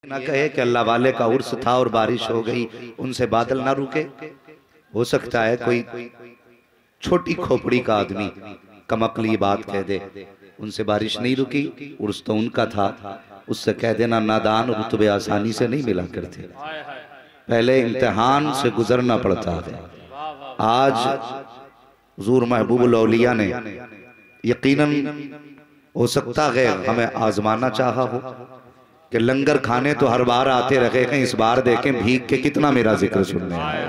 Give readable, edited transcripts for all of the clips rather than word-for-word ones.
ना कहे कि अल्लाह वाले का उर्स था और बारिश हो गई, उनसे बादल ना रुके। हो सकता है कोई छोटी खोपड़ी का आदमी कमकली बात कह दे, उनसे बारिश नहीं रुकी, उर्स तो उनका था, उससे कह देना नादान रुतबे आसानी से नहीं मिला करते, पहले इम्तिहान से गुजरना पड़ता है। आज हुजूर महबूबुल औलिया ने यकीनन हो सकता है हमें आजमाना चाहा हो कि लंगर खाने तो हर बार आते रहे हैं, इस बार देखें भीग के कितना मेरा जिक्र सुनने आए,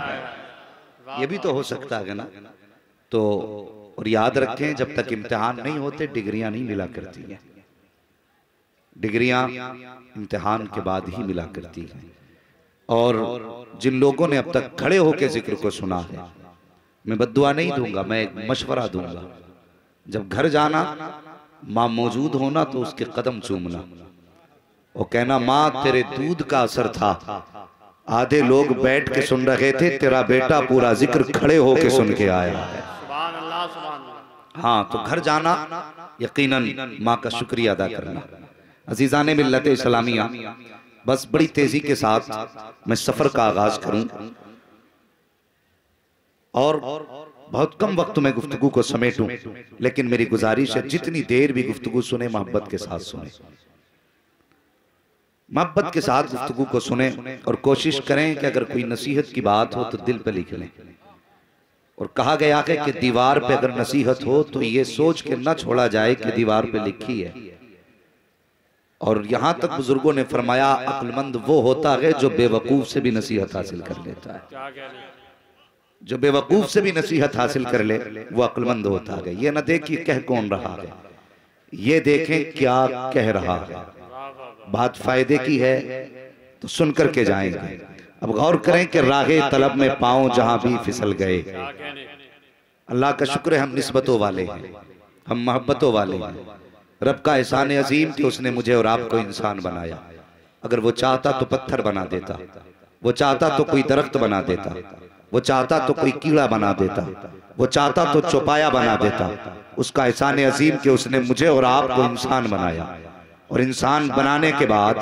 ये भी तो हो सकता है ना। तो और याद रखें जब तक इम्तिहान नहीं होते डिग्रियां नहीं मिला करती हैं, डिग्रियां इम्तिहान के बाद ही मिला करती हैं। और जिन लोगों ने अब तक खड़े होकर जिक्र को सुना है, मैं बद्दुआ नहीं दूंगा, मैं एक मशवरा दूंगा। जब घर जाना माँ मौजूद होना तो उसके कदम चूमना और कहना माँ तेरे दूध का असर था, आधे लोग बैठ के सुन रहे थे, तेरा बेटा पूरा जिक्र खड़े होके सुन के आया है। हाँ, तो घर जाना यकीनन माँ का शुक्रिया अदा करना। अजीजाने मिल्लत इस्लामिया, बस बड़ी तेजी के साथ मैं सफर का आगाज करूं और बहुत कम वक्त में गुफ्तगू को समेटूं, लेकिन मेरी गुजारिश है जितनी देर भी गुफ्तगू सुने मोहब्बत के साथ सुने, मोहब्बत के साथ गुफ्तगू को सुने और कोशिश करें कि अगर कोई नसीहत की बात हो तो दिल पे लिख लें। और कहा गया है कि दीवार पे अगर नसीहत हो तो ये सोच के न छोड़ा जाए कि दीवार पे लिखी है। और यहां तक बुजुर्गों ने फरमाया अक्लमंद वो होता है जो बेवकूफ से भी नसीहत हासिल कर लेता है, जो बेवकूफ से भी नसीहत हासिल कर ले वो अक्लमंद होता है। ये न देखिए कह कौन रहा है, ये देखें क्या कह रहा है। बात फायदे की है तो सुन करके जाएंगे। अब गौर करें कि राहे तलब में पांव जहां भी फिसल गए। अल्लाह का शुक्र है हम निस्बतों वाले हैं, हम मोहब्बतों वाले हैं। रब का एहसान अजीम कि उसने मुझे और आपको इंसान बनाया। अगर वो चाहता तो पत्थर बना देता, वो चाहता तो कोई दरख्त बना देता, वो चाहता तो कोई कीड़ा बना देता, वो चाहता तो चौपाया बना देता। उसका एहसान अजीम कि उसने मुझे और आपको इंसान बनाया और इंसान बनाने के बाद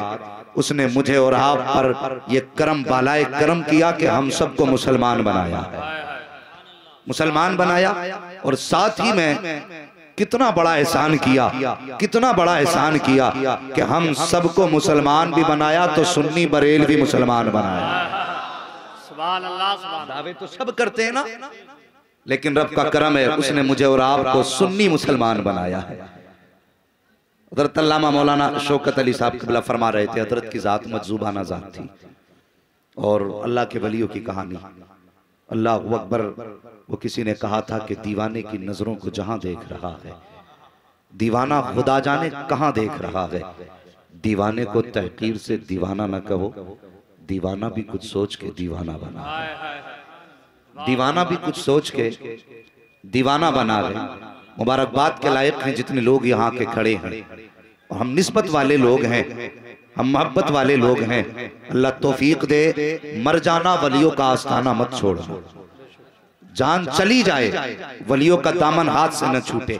उसने मुझे और आप पर ये करम बालाए करम किया कि हम सबको मुसलमान बनाया है, मुसलमान बनाया। और साथ ही में कितना बड़ा एहसान किया, कितना बड़ा एहसान किया कि हम सबको मुसलमान भी बनाया तो सुन्नी बरेलवी मुसलमान बनाया। दावे तो सब करते हैं ना, लेकिन रब का करम है उसने मुझे और आपको सुन्नी मुसलमान बनाया है। हज़रत अल्लामा मौलाना शौकत अली साहब क़िबला फरमा रहे थे, हज़रत की ज़ात मजज़ूबाना ज़ात थी और अल्लाह के वलियों की कहानी। अल्लाह अकबर, वो किसी ने कहा था कि दीवाने की नजरों को जहां देख रहा है, दीवाना खुदा जाने कहां देख रहा है। दीवाने को तहकीर से दीवाना न कहो, दीवाना भी कुछ सोच के दीवाना बना, दीवाना भी कुछ सोच के दीवाना बना ले। मुबारकबाद के लायक हैं जितने लोग यहाँ के खड़े हैं और हम निस्बत वाले लोग हैं, हम मोहब्बत वाले लोग हैं। अल्लाह तौफीक दे, मर जाना वलियों का आस्थाना मत छोड़ना, जान चली जाए वलियों का दामन हाथ से न छूटे।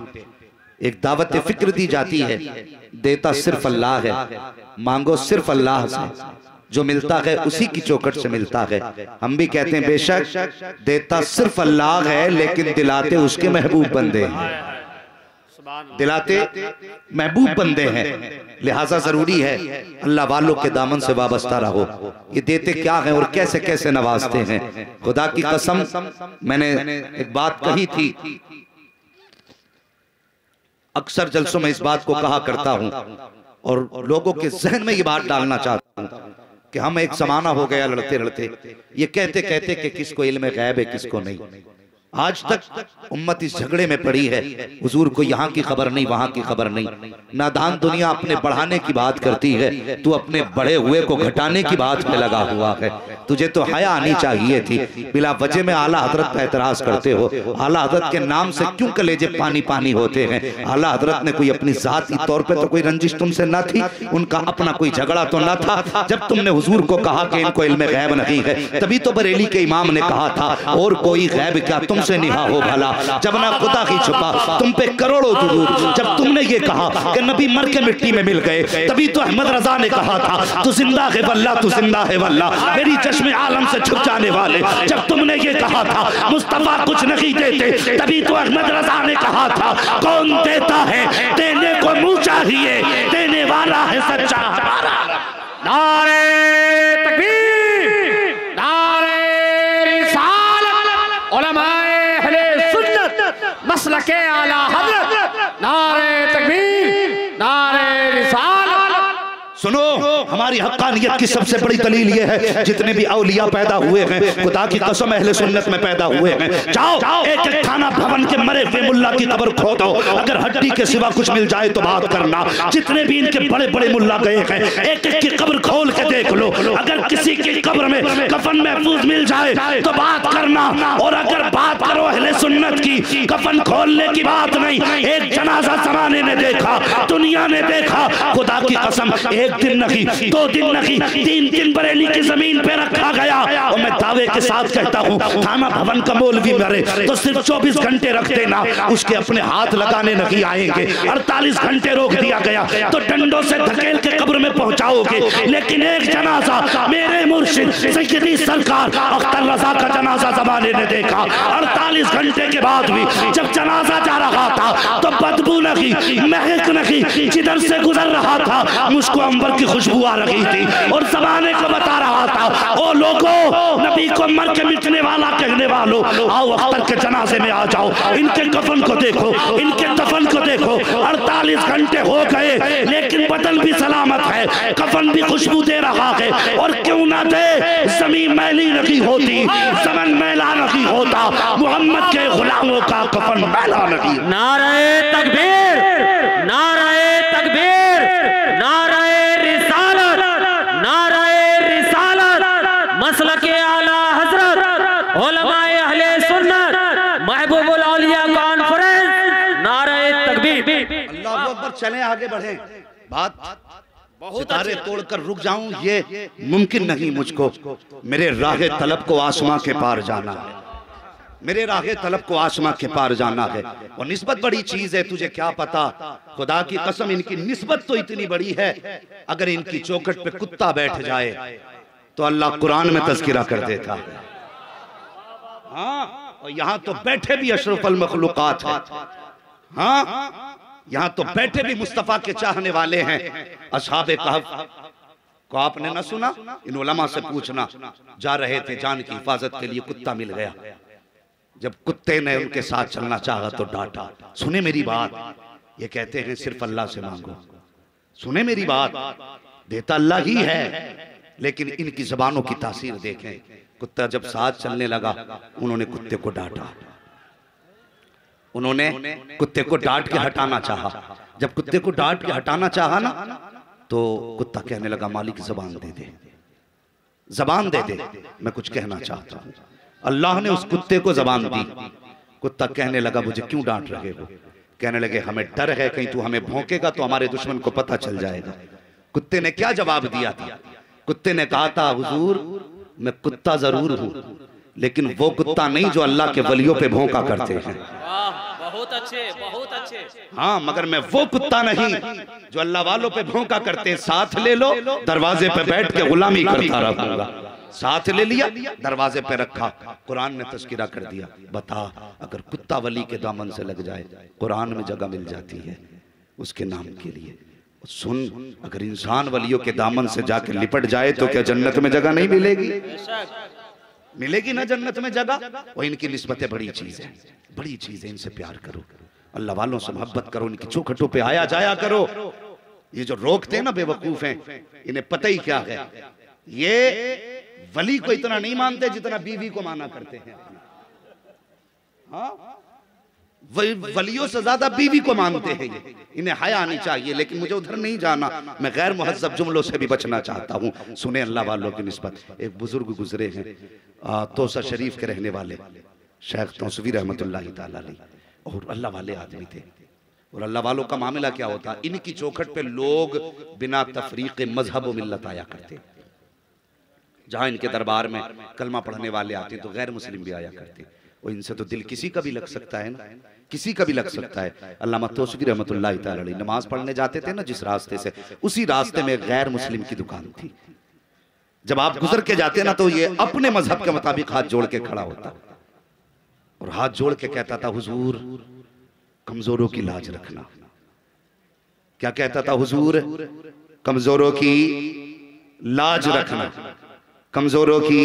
एक दावत फिक्र दी जाती है, देता सिर्फ अल्लाह है, मांगो सिर्फ अल्लाह से, जो मिलता है उसी की चौखट से मिलता है। हम भी कहते हैं बेशक देता सिर्फ अल्लाह है, लेकिन दिलाते उसके महबूब बंदे हैं, दिलाते महबूब बंदे हैं। लिहाजा जरूरी है अल्लाह वालों के दामन से वाबस्ता रहो। ये देते क्या है और कैसे कैसे नवाजते हैं। खुदा की कसम, मैंने एक बात कही थी, अक्सर जलसों में इस बात को कहा करता हूं और लोगों के जहन में ये बात डालना चाहता हूं कि हम एक जमाना हो गया लड़ते लड़ते ये कहते कहते कि किसको इल्म गैब है किसको नहीं। आज तक उम्मत इस झगड़े में पड़ी है, हुजूर को यहाँ की खबर नहीं, वहां की खबर नहीं। नादान दुनिया अपने बढ़ाने की बात करती है, तू अपने बढ़े हुए को घटाने की बात पे लगा हुआ है। तुझे तो हया आनी चाहिए थी, बिला वजह में आला हजरत का एतराज करते हो। आला हजरत के नाम से क्यों कलेजे पानी पानी होते हैं। आला हजरत ने कोई अपनी जाती तौर पर तो कोई रंजिश तुमसे न थी, उनका अपना कोई झगड़ा तो न था। जब तुमने हुजूर को कहा कि इनको इल्म गैब नहीं है, तभी तो बरेली के इमाम ने कहा था और कोई गैब क्या तुम तुमसे निहा हो भला, जब ना खुदा की छुपा तुम पे करोड़ों दुरूद। जब तुमने ये कहा कि नबी मर के मिट्टी में मिल गए, तभी तो अहमद रजा ने कहा था तू जिंदा है वल्ला, तू जिंदा है वल्ला, मेरी चश्मे आलम से छुप जाने वाले। जब तुमने ये कहा था मुस्तफा कुछ नहीं देते, तभी तो अहमद रजा ने कहा था कौन देता है, देने को मुंह चाहिए, देने वाला है सच्चा हमारा। नारे तकबीर, नारे रिसालत, उलमाए अहले सुन्नत, मसलके आला हज़रत, नारे तकबीर, नारे रिसालत। सुनो, हमारी हक्कानियत की सबसे बड़ी दलील ये है, जितने भी औलिया पैदा हुए हैं खुदा की कसम अहले सुन्नत में पैदा हुए हैं। जाओ एक एक थाना भवन के मरे हुए मुल्ला की कब्र खोदो, अगर हड्डी के सिवा कुछ मिल जाए तो बात करना। जितने भी इनके बड़े बड़े मुल्ला गए हैं, एक एक की कब्र खोल के देख लो, अगर किसी की कब्र में कफन महफूज मिल जाए तो बात करना। और अगर बात करो अहले सुन्नत की, कफन खोलने की बात नहीं, एक जनाजा जमाने ने देखा, दुनिया ने देखा, खुदा की कसम एक दिन नहीं, 2 दिन नहीं, 3 दिन बरेली की जमीन पे रखा गया। और मैं दावे के साथ कहता हूँ थाना भवन का मौलवी मरे तो सिर्फ 24 घंटे रख देना, उसके अपने हाथ लगाने नहीं आएंगे। 48 घंटे रोक दिया गया तो डंडों से धकेल के कब्र में पहुंचाओगे। लेकिन एक जनाजा मेरे मुर्शिद सैयदी सरकार अख्तर रजा का जनाजा जमाने ने देखा, 48 घंटे के बाद भी जब जनाजा जा रहा था तो बदबू नहीं, महक नहीं, जिधर से गुजर रहा था मुझको अंबर की खुशबू आ रही थी और जमाने को बता रहा था ओ लोगों, नबी को मर के मिटने वाला कहने वालों, आओ अख्तर के जनाजे में आ जाओ, इनके कफन को देखो, इनके दफन को देखो। 48 घंटे हो गए लेकिन बदन भी सलामत है, कफन भी खुशबू दे रहा है। और क्यों ना दे, जमीन मैली नहीं होती, ज़मन मैला नहीं होता, मोहम्मद के गुलामों का कफन मैला नहीं। नारे तकबीर, नारे तकबीर, नारे रिसालत, नारे रिसालत, मसलके आला हजरत, उलमाए अहले सुन्नत, महबूबुल औलिया कॉन्फ्रेंस, नारे तकबीर। अल्लाह अकबर, चलें आगे बढ़ें। बात सितारे तोड़कर रुक जाऊं ये मुमकिन नहीं मुझको। मेरे राहे तलब को आसमां के पार जाना है, मेरे राहे तलब को आसमां के पार जाना है। और निस्बत बड़ी चीज है, तुझे क्या पता, खुदा की कसम इनकी निस्बत तो इतनी बड़ी है, अगर इनकी चौखट पे कुत्ता बैठ जाए तो अल्लाह कुरान में तज़किरा कर देता है। हाँ, और यहाँ तो बैठे भी अशरफुल मखलूकात है। हाँ, यहाँ तो बैठे भी मुस्तफा के चाहने वाले हैं। असहाबे कहफ को आपने ना सुना? इन उलमा से पूछना, जा रहे थे जान की हिफाजत के लिए, कुत्ता मिल गया, जब कुत्ते ने उनके साथ चलना चाहा तो डांटा। सुने मेरी बात, ये कहते हैं सिर्फ अल्लाह से मांगो। सुने मेरी बात, देता अल्लाह ही है, लेकिन इनकी जबानों की तासीर देखें। कुत्ता जब साथ चलने लगा उन्होंने कुत्ते को डांटा, उन्होंने कुत्ते को डांट के हटाना चाहा। जब कुत्ते को डांट के हटाना चाहा ना, तो कुत्ता कहने लगा मालिक जबान दे दे, जबान दे दे, मैं कुछ कहना चाहता हूँ। अल्लाह ने उस कुत्ते को जबान दी। कुत्ता कहने लगा मुझे क्यों डांट रहे हो? कहने लगे हमें डर है कहीं तू हमें भौंकेगा तो हमारे दुश्मन को पता चल जाएगा। कुत्ते ने क्या जवाब दिया था? कुत्ते ने कहा था हुजूर मैं कुत्ता जरूर हूं, लेकिन वो कुत्ता नहीं जो अल्लाह के वलियों पे भौंका करते हैं। बहुत अच्छे, बहुत अच्छे। हाँ, मगर मैं वो कुत्ता नहीं जो अल्लाह वालों पे भौंका करते हैं। साथ ले लो, दरवाजे पे बैठ के गुलामी करता रहूंगा। साथ ले लिया, दरवाजे पे रखा, कुरान ने तज़किरा कर दिया। बता, अगर कुत्ता वली के दामन से लग जाए कुरान में जगह मिल जाती है उसके नाम के लिए। सुन, अगर इंसान वलियों के दामन से जाके लिपट जाए तो क्या जन्नत में जगह नहीं मिलेगी? मिलेगी ना जन्नत में जगह। वो इनकी निस्बतें बड़ी चीज है, बड़ी चीज है। इनसे प्यार करो, अल्लाह वालों से मोहब्बत करो, इनकी चौखटों पे आया जाया करो। ये जो रोकते हैं ना बेवकूफ हैं, इन्हें पता ही क्या है। ये वली को इतना नहीं मानते जितना बीवी को माना करते हैं। हाँ, वलियों से ज्यादा बीवी को मानते हैं ये। इन्हें हया आनी चाहिए, लेकिन मुझे उधर नहीं जाना। मैं गैर मुहज्जब जुमलों से भी बचना चाहता हूँ। सुने अल्लाह वालों की निस्बत। एक बुजुर्ग गुजरे हैं, तोसा शरीफ के रहने वाले शेख तौसवी रहमतुल्लाहि ताला अलैह, और अल्लाह वाले आदमी थे। और अल्लाह वालों का मामला क्या होता, इनकी चौखट पे लोग बिना तफरीक मजहब व मिल्लत आया करते। जहां इनके दरबार में कलमा पढ़ने वाले आते तो गैर मुस्लिम भी आया करते। और इनसे तो दिल किसी का भी लग सकता है ना, किसी का भी लग सकता है। अल्लामा तौसीफी रहमतुल्लाह तआला अलैह नमाज पढ़ने जाते थे ना जिस रास्ते से, उसी रास्ते में गैर मुस्लिम की दुकान थी। जब आप गुजर के जाते ना तो ये अपने मजहब के मुताबिक हाथ जोड़ के खड़ा होता और हाथ जोड़ के कहता था, हुजूर कमजोरों की लाज रखना। क्या कहता था? हुजूर कमजोरों की लाज रखना, कमजोरों की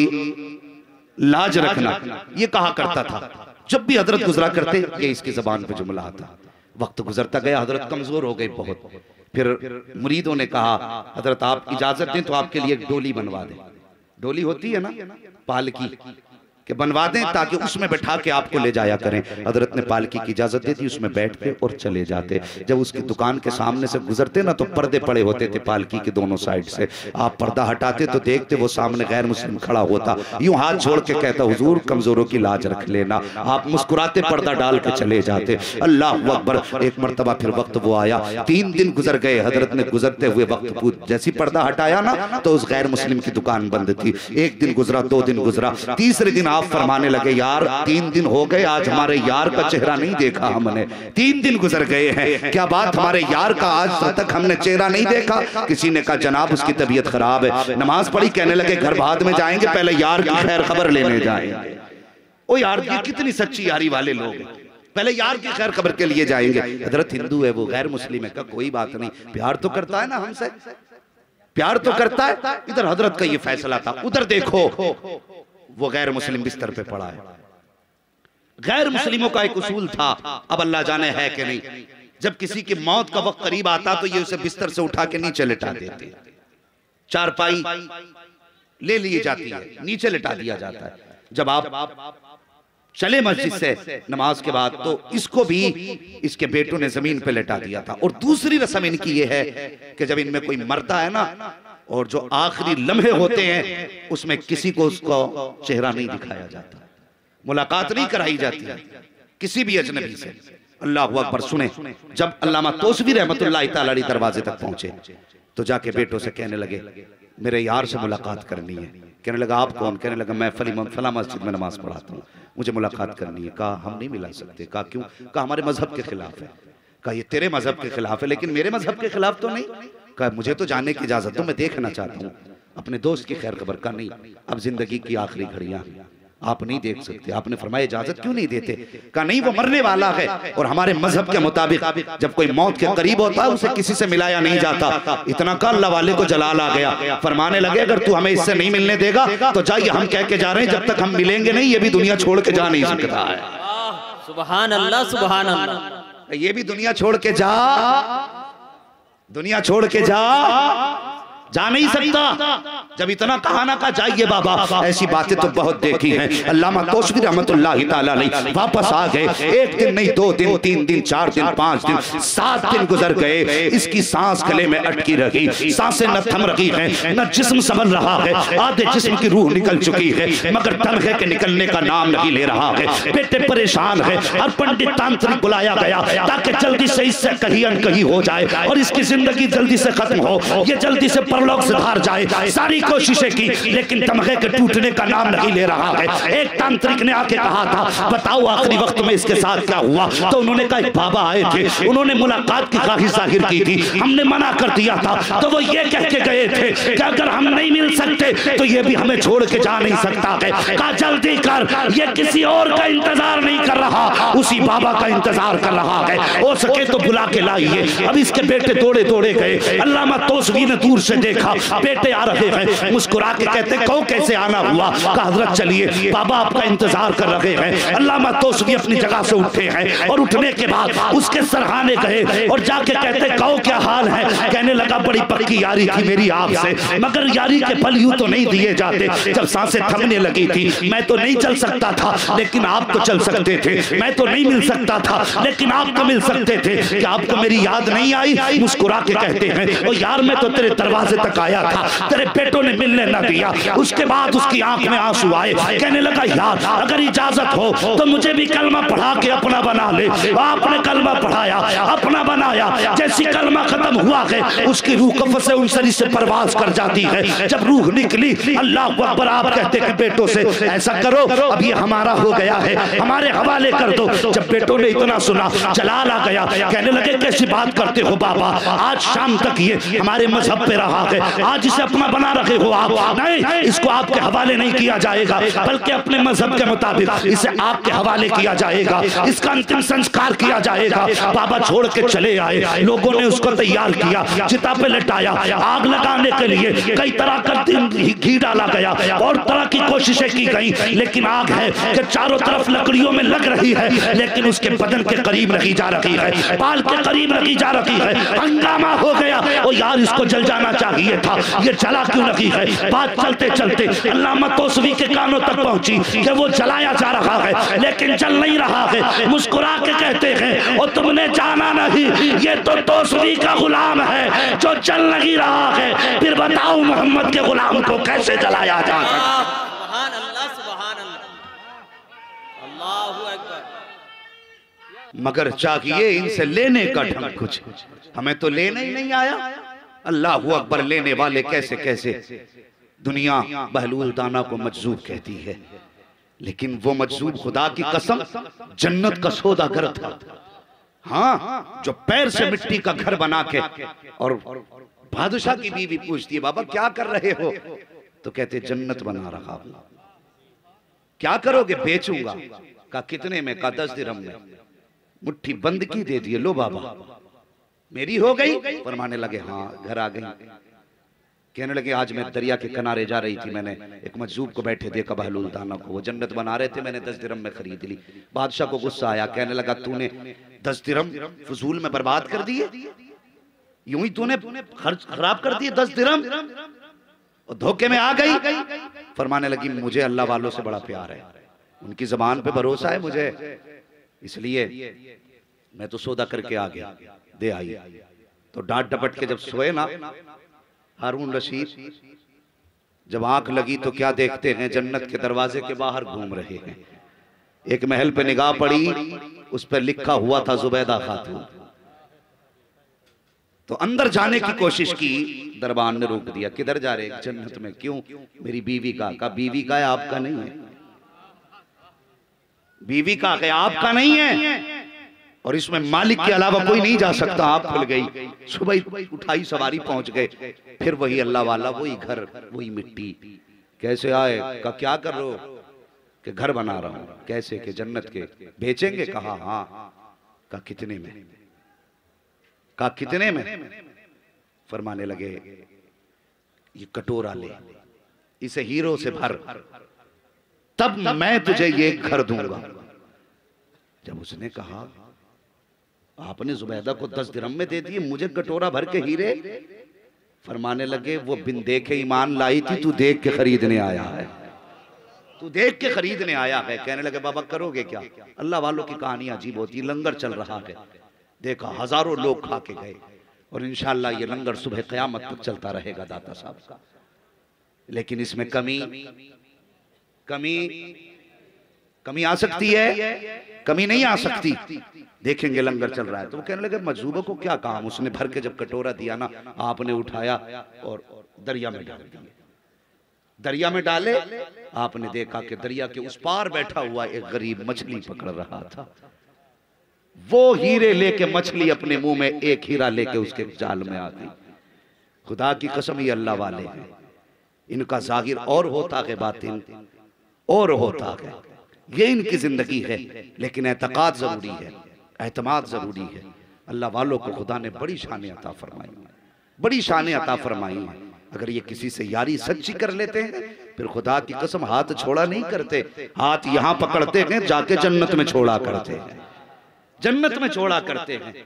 लाज रखना, ये कहा करता था। जब भी हजरत गुजरा करते ये इसकी जबान पे जुमला आता। वक्त गुजरता गया, हजरत कमजोर हो गए बहुत। फिर मुरीदों ने कहा, हजरत आप इजाजत दें तो आपके लिए एक डोली बनवा दें। डोली होती है ना पालकी, कि बनवा दें ताकि उसमें बैठा के आपको ले जाया करें। हजरत ने पालकी की इजाजत दी थी, उसमें बैठ के और चले जाते। जब उसकी दुकान के सामने से गुजरते ना तो पर्दे पड़े होते थे पालकी के दोनों साइड से। आप पर्दा हटाते तो देखते वो सामने गैर मुस्लिम खड़ा होता, यूं हाथ जोड़ के कहता, हुजूर कमजोरों की लाज रख लेना। आप मुस्कुराते पर्दा डाल के चले जाते। अल्लाह अकबर। एक मरतबा फिर वक्त वो आया, 3 दिन गुजर गए। हजरत ने गुजरते हुए वक्त जैसी पर्दा हटाया ना तो उस गैर मुस्लिम की दुकान बंद थी। 1 दिन गुजरा, 2 दिन गुजरा, तीसरे दिन आप फरमाने लगे, यार 3 दिन हो गए आज हमारे यार का चेहरा नहीं देखा हमने। 3 दिन गुजर गए हैं, क्या बात हमारे यार का आज तक हमने चेहरा नहीं देखा? किसी ने कहा, जनाब उसकी तबीयत खराब है। नमाज पढ़ी, कहने लगे घर बाद में जाएंगे, पहले यार की खैर खबर लेने जाएंगे। ओ यार, ये कितनी सच्ची यारी वाले लोग हैं, पहले यार की खैर खबर के लिए जाएंगे। हजरत हिंदू है, वो गैर मुस्लिम है, का कोई बात नहीं, प्यार तो करता है ना हमसे, प्यार तो करता है। इधर हजरत का ये फैसला था, उधर देखो वो गैर मुस्लिम बिस्तर पे पड़ा है। गैर मुस्लिमों का एक उसूल था, अब अल्लाह जाने है कि नहीं, जब किसी की मौत का वक्त करीब आता तो ये उसे बिस्तर से उठा के नीचे लिटा देते। चारपाई ले ली जाती है, नीचे लिटा दिया जाता है। जब आप चले मस्जिद से नमाज के बाद तो इसको भी इसके बेटों ने जमीन पे लिटा दिया था। और दूसरी रस्म इनकी ये है कि जब इनमें कोई मरता है ना और जो आखिरी लम्हे होते हैं उसमें किसी को उसको चेहरा नहीं दिखाया जाता, मुलाकात नहीं कराई जाती है किसी भी अजनबी से। अल्लाह अकबर। सुने, जब अल्लामा तौसीफी रहमतुल्लाह तआला अलैह दरवाजे तक पहुंचे तो जाके बेटों से कहने लगे, मेरे यार से मुलाकात करनी है। कहने लगा, आप कौन? कहने लगा, मैं फला मस्जिद में नमाज पढ़ाता हूँ, मुझे मुलाकात करनी है। कहा, हम नहीं मिला सकते। कहा, क्यों? कहा, हमारे मजहब के खिलाफ है। कहा, ये तेरे मजहब के खिलाफ है, लेकिन मेरे मजहब के खिलाफ तो नहीं। कहा, मुझे तो जानने की इजाजत दो, मैं देखना चाहता हूँ अपने दोस्त की खैर खबर। का नहीं, अब जिंदगी की आखिरी घड़ियां आप नहीं देख सकते। आपने फरमाया, इजाजत क्यों नहीं देते? कहा, नहीं, वो मरने वाला है और हमारे मजहब के मुताबिक जब कोई मौत के करीब होता है उसे किसी से मिलाया नहीं जाता। इतना का अल्लाह वाले को जलाल आ गया, फरमाने लगे, अगर तू हमें इससे नहीं मिलने देगा तो जाइए, हम कह के जा रहे हैं, जब तक हम मिलेंगे नहीं ये भी दुनिया छोड़ के जा नहीं सकता है। सुभान अल्लाह, सुभान अल्लाह। ये भी दुनिया छोड़ के जा, दुनिया छोड़ के जा नहीं सकता। जब इतना कहा ना, कहा जाइए बाबा। ऐसी बातें तो बहुत देखी हैं। अल्लामा तौसीफी रहमतुल्लाह तआला अलैह वापस आ गए। 1 दिन नहीं, 2 दिन, 3 दिन, 4 दिन, 5 दिन, 7 दिन गुजर गए। इसकी सांस गले में अटकी रही, सांसें न थम रही हैं, न जिस्म संभल रहा है। आधे जिस्म की रूह निकल चुकी है मगर तनखे के निकलने का नाम नहीं ले रहा है। बेटे परेशान है, हर पंडित तांत्रिक बुलाया गया ताकि जल्दी से इससे कहीं अनकहीं हो जाए और इसकी जिंदगी जल्दी से खत्म हो, ये जल्दी से लोग सुधार जाए। सारी कोशिशें की लेकिन तमगे के टूटने का नाम नहीं ले रहा है। एक तांत्रिक ने आके कहा था, बताओ आखिरी वक्त में इसके साथ क्या हुआ? तो उन्होंने कहा, एक बाबा आए थे, उन्होंने मुलाकात की ख्वाहिश जाहिर की थी, हमने मना कर दिया था। तो वो ये कह के गए थे कि अगर हम नहीं मिल सकते तो ये भी हमें छोड़ के जा नहीं सकता है। कहा, जल्दी कर, ये किसी और का इंतजार नहीं कर रहा, उसी बाबा का इंतजार कर रहा है। हो सके तो बुला के लाइए। अब इसके बेटे दौड़े दौड़े गए। अल्लामा तौसीफी ने दूर से देखा, बेटे आ रहे हैं, मुस्कुरा के कहते, कहो कैसे आना हुआ? कहा, हजरत चलिए, बाबा आपका इंतजार कर रहे हैं। अल्लामा तौसीफी अपनी जगह से उठे हैं और उठने के बाद उसके सरहाने गए और जाके कहते, कहो क्या हाल है? कहने लगा, बड़ी पक्की यारी थी मेरी आपसे, मगर यारी के फल यूं तो नहीं दिए जाते। जब सांसें थमने लगी थी, मैं तो नहीं चल सकता था लेकिन आप तो चल सकते थे, मैं तो नहीं मिल सकता था लेकिन आप तो मिल सकते थे। क्या आपको मेरी याद नहीं आई? मुस्कुरा के कहते हैं, ओ यार, मैं तो तेरे दरवाजे तक आया था, तेरे बेटों बेटों ने मिलने न दिया। उसके बाद उसकी आंख में आंसू आए, कहने लगा यार अगर इजाजत हो तो मुझे भी कलमा पढ़ा के अपना बना ले। आपने कलमा पढ़ाया, अपना बनाया। जैसी कलमा खत्म हुआ है उसकी रूह कफ़न से उनसरी से परवाज कर जाती है। जब रूह निकली, अल्लाह अकबर, आप कहते कि बेटों से ऐसा करो अब ये हमारा हो गया है, हमारे हवाले कर दो। जब बेटों ने इतना सुना, जलाल आ गया, कहने लगे कैसी बात करते हो बाबा, आज शाम तक ये हमारे मजहब पे रहा है, आज इसे अपना बना रखे हो आप। नहीं, इसको आपके हवाले नहीं किया जाएगा, बल्कि अपने मजहब के मुताबिक इसे आपके हवाले किया जाएगा, इसका अंतिम संस्कार किया जाएगा। बाबा छोड़ के चले आए। लोगों ने उसको तैयार किया, चिता पे लटाया, आग लगाने के लिए कई तरह का घी डाला गया और तरह की कोशिशें की गई, लेकिन आग है कि चारों तरफ लकड़ियों में लग रही है, लेकिन उसके बदन के करीब रखी जा रही है, बाल के करीब रखी जा रही है। हंगामा हो गया, ओ यार इसको जल जाना चाहिए था, ये जला क्यों रखी है। बात चलते चलते अल्लामा तौसवी के कानों तक पहुंची कि वो जलाया जा रहा है, लेकिन जल नहीं रहा है। मुस्कुरा के कहते हैं और तुमने जाना नहीं, ये तो तौसवी का गुलाम है जो जल नहीं रहा है। फिर बताओ मोहम्मद के गुलाम को कैसे जलाया जा सकता। सुभान अल्लाह, सुभान अल्लाह, अल्लाहू अकबर। मगर चाहिए इनसे लेने का ढंग कुछ, हमें तो लेने ही नहीं आया। अल्लाह अकबर, लेने वाले कैसे कैसे। दुनिया बहलूल दाना को मजजूब कहती है, लेकिन वो मजजूब खुदा की कसम जन्नत का सौदागर था। हाँ, जो पैर से मिट्टी का घर बना के, और बादशाह की बीवी पूछती है बाबा क्या कर रहे हो, तो कहते जन्नत बना रहा हूं। क्या करोगे? बेचूंगा। का कितने में? का 10 दिरहम में। मुट्ठी बंद की, दे दिए, लो बाबा मेरी हो गई। फरमाने लगे हाँ, घर आ गई। कहने लगे आज मैं दरिया के किनारे जा रही थी, मैंने एक मजजूब को बैठे देखा बहलूल दाना को, वो जन्नत बना रहे थे, मैंने 10 दिरहम में खरीद ली। बादशाह को गुस्सा आया, कहने लगा तूने 10 दिरहम फजूल में बर्बाद कर दिए, यूं ही तूने खराब कर दिए 10 दिरहम, और धोखे में आ गई। फरमाने लगी मुझे अल्लाह वालों से बड़ा प्यार है, उनकी जबान पे भरोसा है मुझे, इसलिए मैं तो सौदा करके आ गया, दे आई। तो डांट डपट के जब सोए ना हारून रशीद, जब आंख लगी तो क्या देखते हैं, जन्नत के दरवाजे के बाहर घूम रहे हैं। एक महल पे निगाह पड़ी, उस पर लिखा हुआ था जुबैदा खातून। तो अंदर जाने की कोशिश की, दरबान ने रोक दिया। किधर जा रहे? जन्नत में। क्यों? मेरी बीवी का बीवी का है, आपका नहीं है। बीवी का है, आपका नहीं है, और इसमें मालिक के अलावा कोई नहीं जा सकता। आप खुल गई, सुबह उठाई सवारी, पहुंच गए। फिर वही अल्लाह वाला, वही घर, वही मिट्टी। कैसे आए? का क्या कर रहे हो? कि घर बना रहा हूं। कैसे? के जन्नत के। बेचेंगे? कहा हाँ। का कितने में? का कितने में? फरमाने लगे ये कटोरा ले, इसे हीरो से भर, तब मैं तुझे ये घर दूंगा। जब उसने कहा आपने जुबैदा को 10 दिरहम में दे दिए, मुझे कटोरा भर के हीरे। फरमाने लगे वो बिन देखे ईमान लाई थी, तू देख के खरीदने आया है, तू देख के खरीदने आया है। कहने लगे बाबा करोगे क्या? अल्लाह वालों की कहानी अजीब होती है। लंगर चल रहा है, देखा हजारों लोग खा के गए, और इंशाअल्लाह ये लंगर सुबह क़यामत तक चलता रहेगा दाता साहब का। लेकिन इसमें कमी कमी कमी आ सकती है, कमी नहीं आ सकती। देखेंगे लंगर चल रहा है। तो वो कहने लगे मजूबों को क्या काम? उसने भर के जब कटोरा दिया ना, आपने उठाया और दरिया में डाल दिया। दरिया में डाले, आपने देखा कि दरिया के उस पार बैठा हुआ एक गरीब मछली पकड़ रहा था। वो हीरे लेके मछली अपने मुंह में एक हीरा लेके उसके जाल में आ गई। खुदा की कसम ये अल्लाह वाले हैं, इनका जाहिर और होता है, बातिन और होता है। ये इनकी जिंदगी है, लेकिन एतकाद जरूरी है, एतमाद जरूरी है। अल्लाह वालों को खुदा ने बड़ी शान अता फरमाई, बड़ी शान अता फरमाई है। अगर ये किसी से यारी सच्ची कर लेते हैं, फिर खुदा की कसम हाथ छोड़ा नहीं करते, हाथ यहां पकड़ते हैं, जाके जन्नत में छोड़ा करते हैं, जन्नत में छोड़ा करते हैं।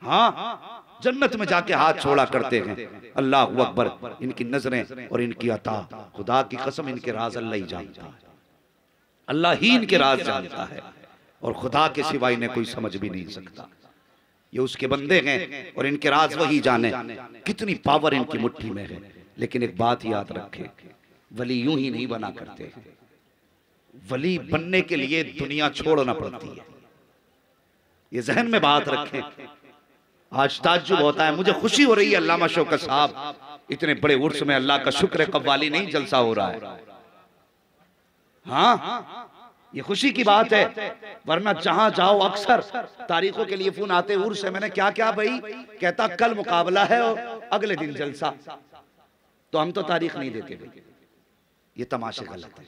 हाँ, जन्नत में जाके हाथ छोड़ा करते हैं। अल्लाह अकबर। इनकी नजरें और इनकी अता, खुदा की कसम इनके राज अल्लाह ही जानता है, अल्लाह ही इनके राज जानता है, और खुदा के सिवा इन्हें कोई समझ भी नहीं सकता। ये उसके बंदे हैं और इनके राज वही जाने। कितनी पावर इनकी मुट्ठी में है, लेकिन एक बात याद रखें, वली यूं ही नहीं बना करते, वली बनने के लिए दुनिया छोड़ना पड़ती है। ये जहन में बात रखें। आज ताज्जुब होता है, मुझे खुशी हो रही है अल्लामा शौकत साहब इतने बड़े उर्स में, अल्लाह का शुक्र है कव्वाली नहीं जलसा हो रहा है। हाँ, ये खुशी की बात है, वरना जहां जाओ अक्सर तारीखों के लिए फोन आते उर्स है। मैंने क्या क्या भाई, कहता कल मुकाबला है और अगले दिन जलसा, तो हम तो तारीख नहीं देते भाई। ये तमाशे गलत है।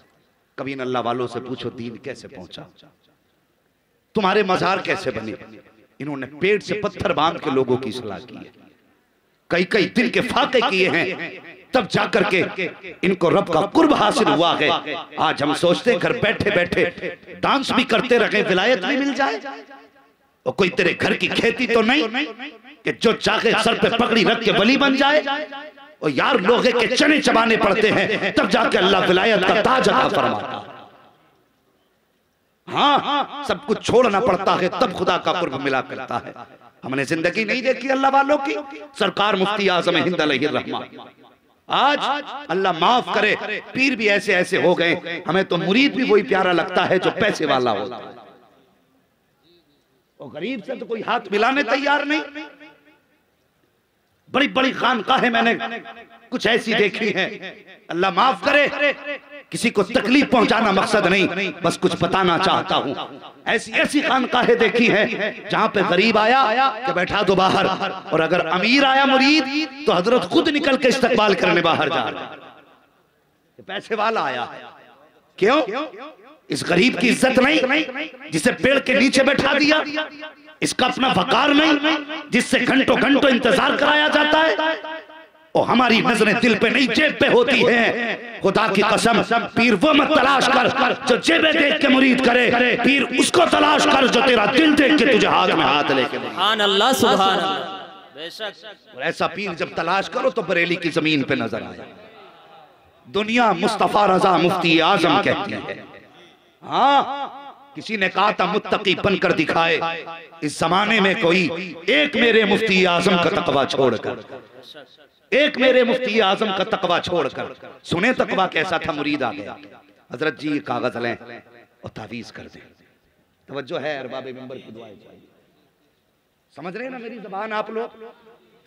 कभी इन अल्लाह वालों से पूछो दीन कैसे पहुंचा, तुम्हारे मजार कैसे बने। इन्होंने पेट से पत्थर बांध के लोगों की सलाह की है, कई कई दिन के फाके किए हैं, तब जाकर के इनको रब का कुर्ब हासिल हुआ है। आज हम सोचते हैं घर बैठे बैठे डांस भी करते रहे, विलायत भी मिल जाए, और कोई तेरे घर की खेती तो नहीं कि जो चाहे सर पे पगड़ी रख के वली बन जाए। और यार लोहे के चने चबाने पड़ते हैं तब जाके अल्लाह विलायत का ताज अता फरमाता है। हाँ, सब कुछ छोड़ना पड़ता है तब खुदा का कुर्ब मिला करता है। हमने जिंदगी नहीं देखी अल्लाह वालों की। सरकार मुफ्ती आजम हिंद अलैहिर रहमान, आज अल्लाह माफ करे, पीर भी ऐसे ऐसे हो गए, हमें तो मुरीद भी वही प्यारा लगता है जो पैसे वाला होता है, और गरीब से तो कोई हाथ मिलाने तैयार नहीं। बड़ी बड़ी खानकाहें मैंने कुछ ऐसी देखी हैं, अल्लाह माफ करे, किसी को तकलीफ पहुंचाना मकसद नहीं, बस कुछ बताना चाहता हूं। ऐसी ऐसी खानकाहें देखी हैं जहां पे गरीब आया कि बैठा दो बाहर, और अगर अमीर आया मुरीद तो हजरत खुद निकल के इस्तकबाल करने बाहर जा रहे हैं। पैसे वाला आया, क्यों? इस गरीब की इज्जत नहीं जिसे पेड़ के नीचे बैठा दिया, इसका अपना वकार नहीं जिससे घंटों घंटों इंतजार कराया जाता है, और हमारी नजरें दिल पे नहीं जेब पे होती है। खुदा की कसम, पीर वो मत तलाश कर जो जेबें देख के मुरीद करे, पीर उसको तलाश कर जो तेरा दिल देख के तुझे हाथ में हाथ लेके। सुभान अल्लाह, सुभान अल्लाह। बेशक। और ऐसा पीर जब तलाश करो तो बरेली की जमीन पे नजर आए। दुनिया मुस्तफा रजा मुफ्ती आजम कहती है। हाँ, किसी ने कहा था मुत्तकी बनकर दिखाए इस जमाने में कोई एक मेरे मुफ्ती आजम का तकवा छोड़कर, एक मेरे मुफ्ती आजम का तकवा छोड़कर। सुने तकवा कैसा था, मुरीद आ गया, हजरत जी ये कागज लें और तावीज कर दें। तवज्जो है अरबाबे मिंबर की दुआएं चाहिए। समझ रहे हैं ना मेरी जबान, आप लोग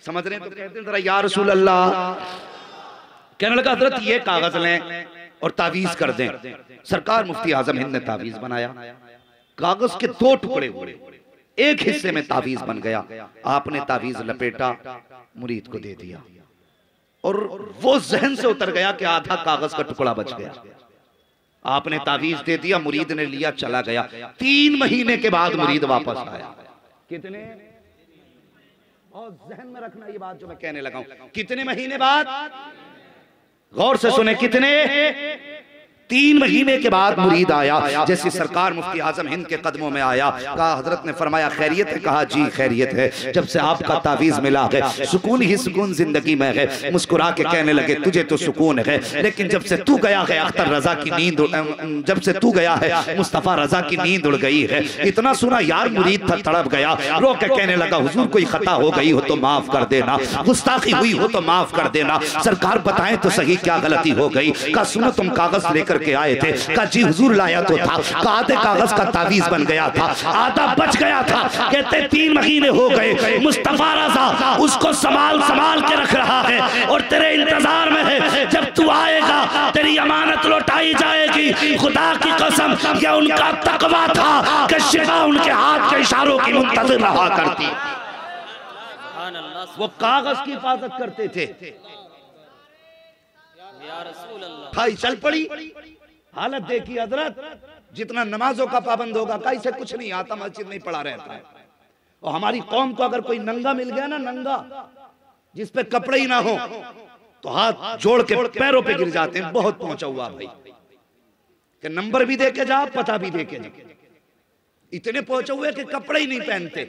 समझ रहे हैं तो कहते हैं जरा या रसूल अल्लाह। कहने लगा हजरत ये कागज लें और तावीज कर दें। सरकार मुफ्ती आजम हिंद ने तावीज बनाया, कागज के दो टुकड़े हुए, एक हिस्से में तावीज बन गया। आपने तावीज लपेटा, मुरीद को दे दिया, और वो जहन से उतर गया कि आधा कागज का टुकड़ा बच गया। आपने तावीज दे दिया, मुरीद ने लिया, चला गया। 3 महीने के बाद मुरीद वापस आया। कितने, और जहन में रखना ये बात जो मैं कहने लगा हूं, कितने महीने बाद, गौर से सुने, कितने, 3 महीने के बाद मुरीद आया। जैसे सरकार मुफ्ती आजम हिंद के कदमों में आया, कहा हजरत ने फरमाया खैरियत है? कहा जी खैरियत है, जब से आपका तावीज मिला है सुकून ही सुकून जिंदगी में है। मुस्कुरा के कहने लगे तुझे तो सुकून है, लेकिन जब से तू गया है अख्तर रजा की नींद, जब से तू गया है मुस्तफा रजा की नींद उड़ गई है। इतना सुना यार मुरीद था, तड़प गया, रो के कहने लगा हुजूर कोई खता हो गई हो तो माफ कर देना, गुस्ताखी हुई हो तो माफ कर देना। सरकार बताएं तो सही क्या गलती हो गई? कहा सुनो तुम कागज लेकर के आए थे? कहा जी हुजूर लाया तो था। कहा आधे कागज का तावीज बन गया था, आधा बच गया था। कहते 3 महीने हो गए, मुस्तफा रजा उसको संभाल संभाल के रख रहा है और तेरे इंतजार में है, जब तू आएगा तेरी अमानत लौटाई जाएगी। खुदा की कसम यह उनका तकवा था कि शिफा उनके हाथ के इशारों की मुंतज़िर रहा करती। वो कागज की हिफाजत करते थे। खाई चल पड़ी, हालत देखी हजरत, जितना नमाजों का पाबंद होगा कहीं से कुछ नहीं आता, मस्जिद नहीं पड़ा रहता है। और हमारी कौम को अगर कोई नंगा मिल गया ना, नंगा जिस पे कपड़े ही ना हो, तो हाथ जोड़ के पैरों पे गिर जाते हैं। बहुत पहुंचा हुआ भाई कि नंबर भी दे के जा, पता भी दे के जा, इतने पहुंचे हुए कि कपड़े ही नहीं पहनते।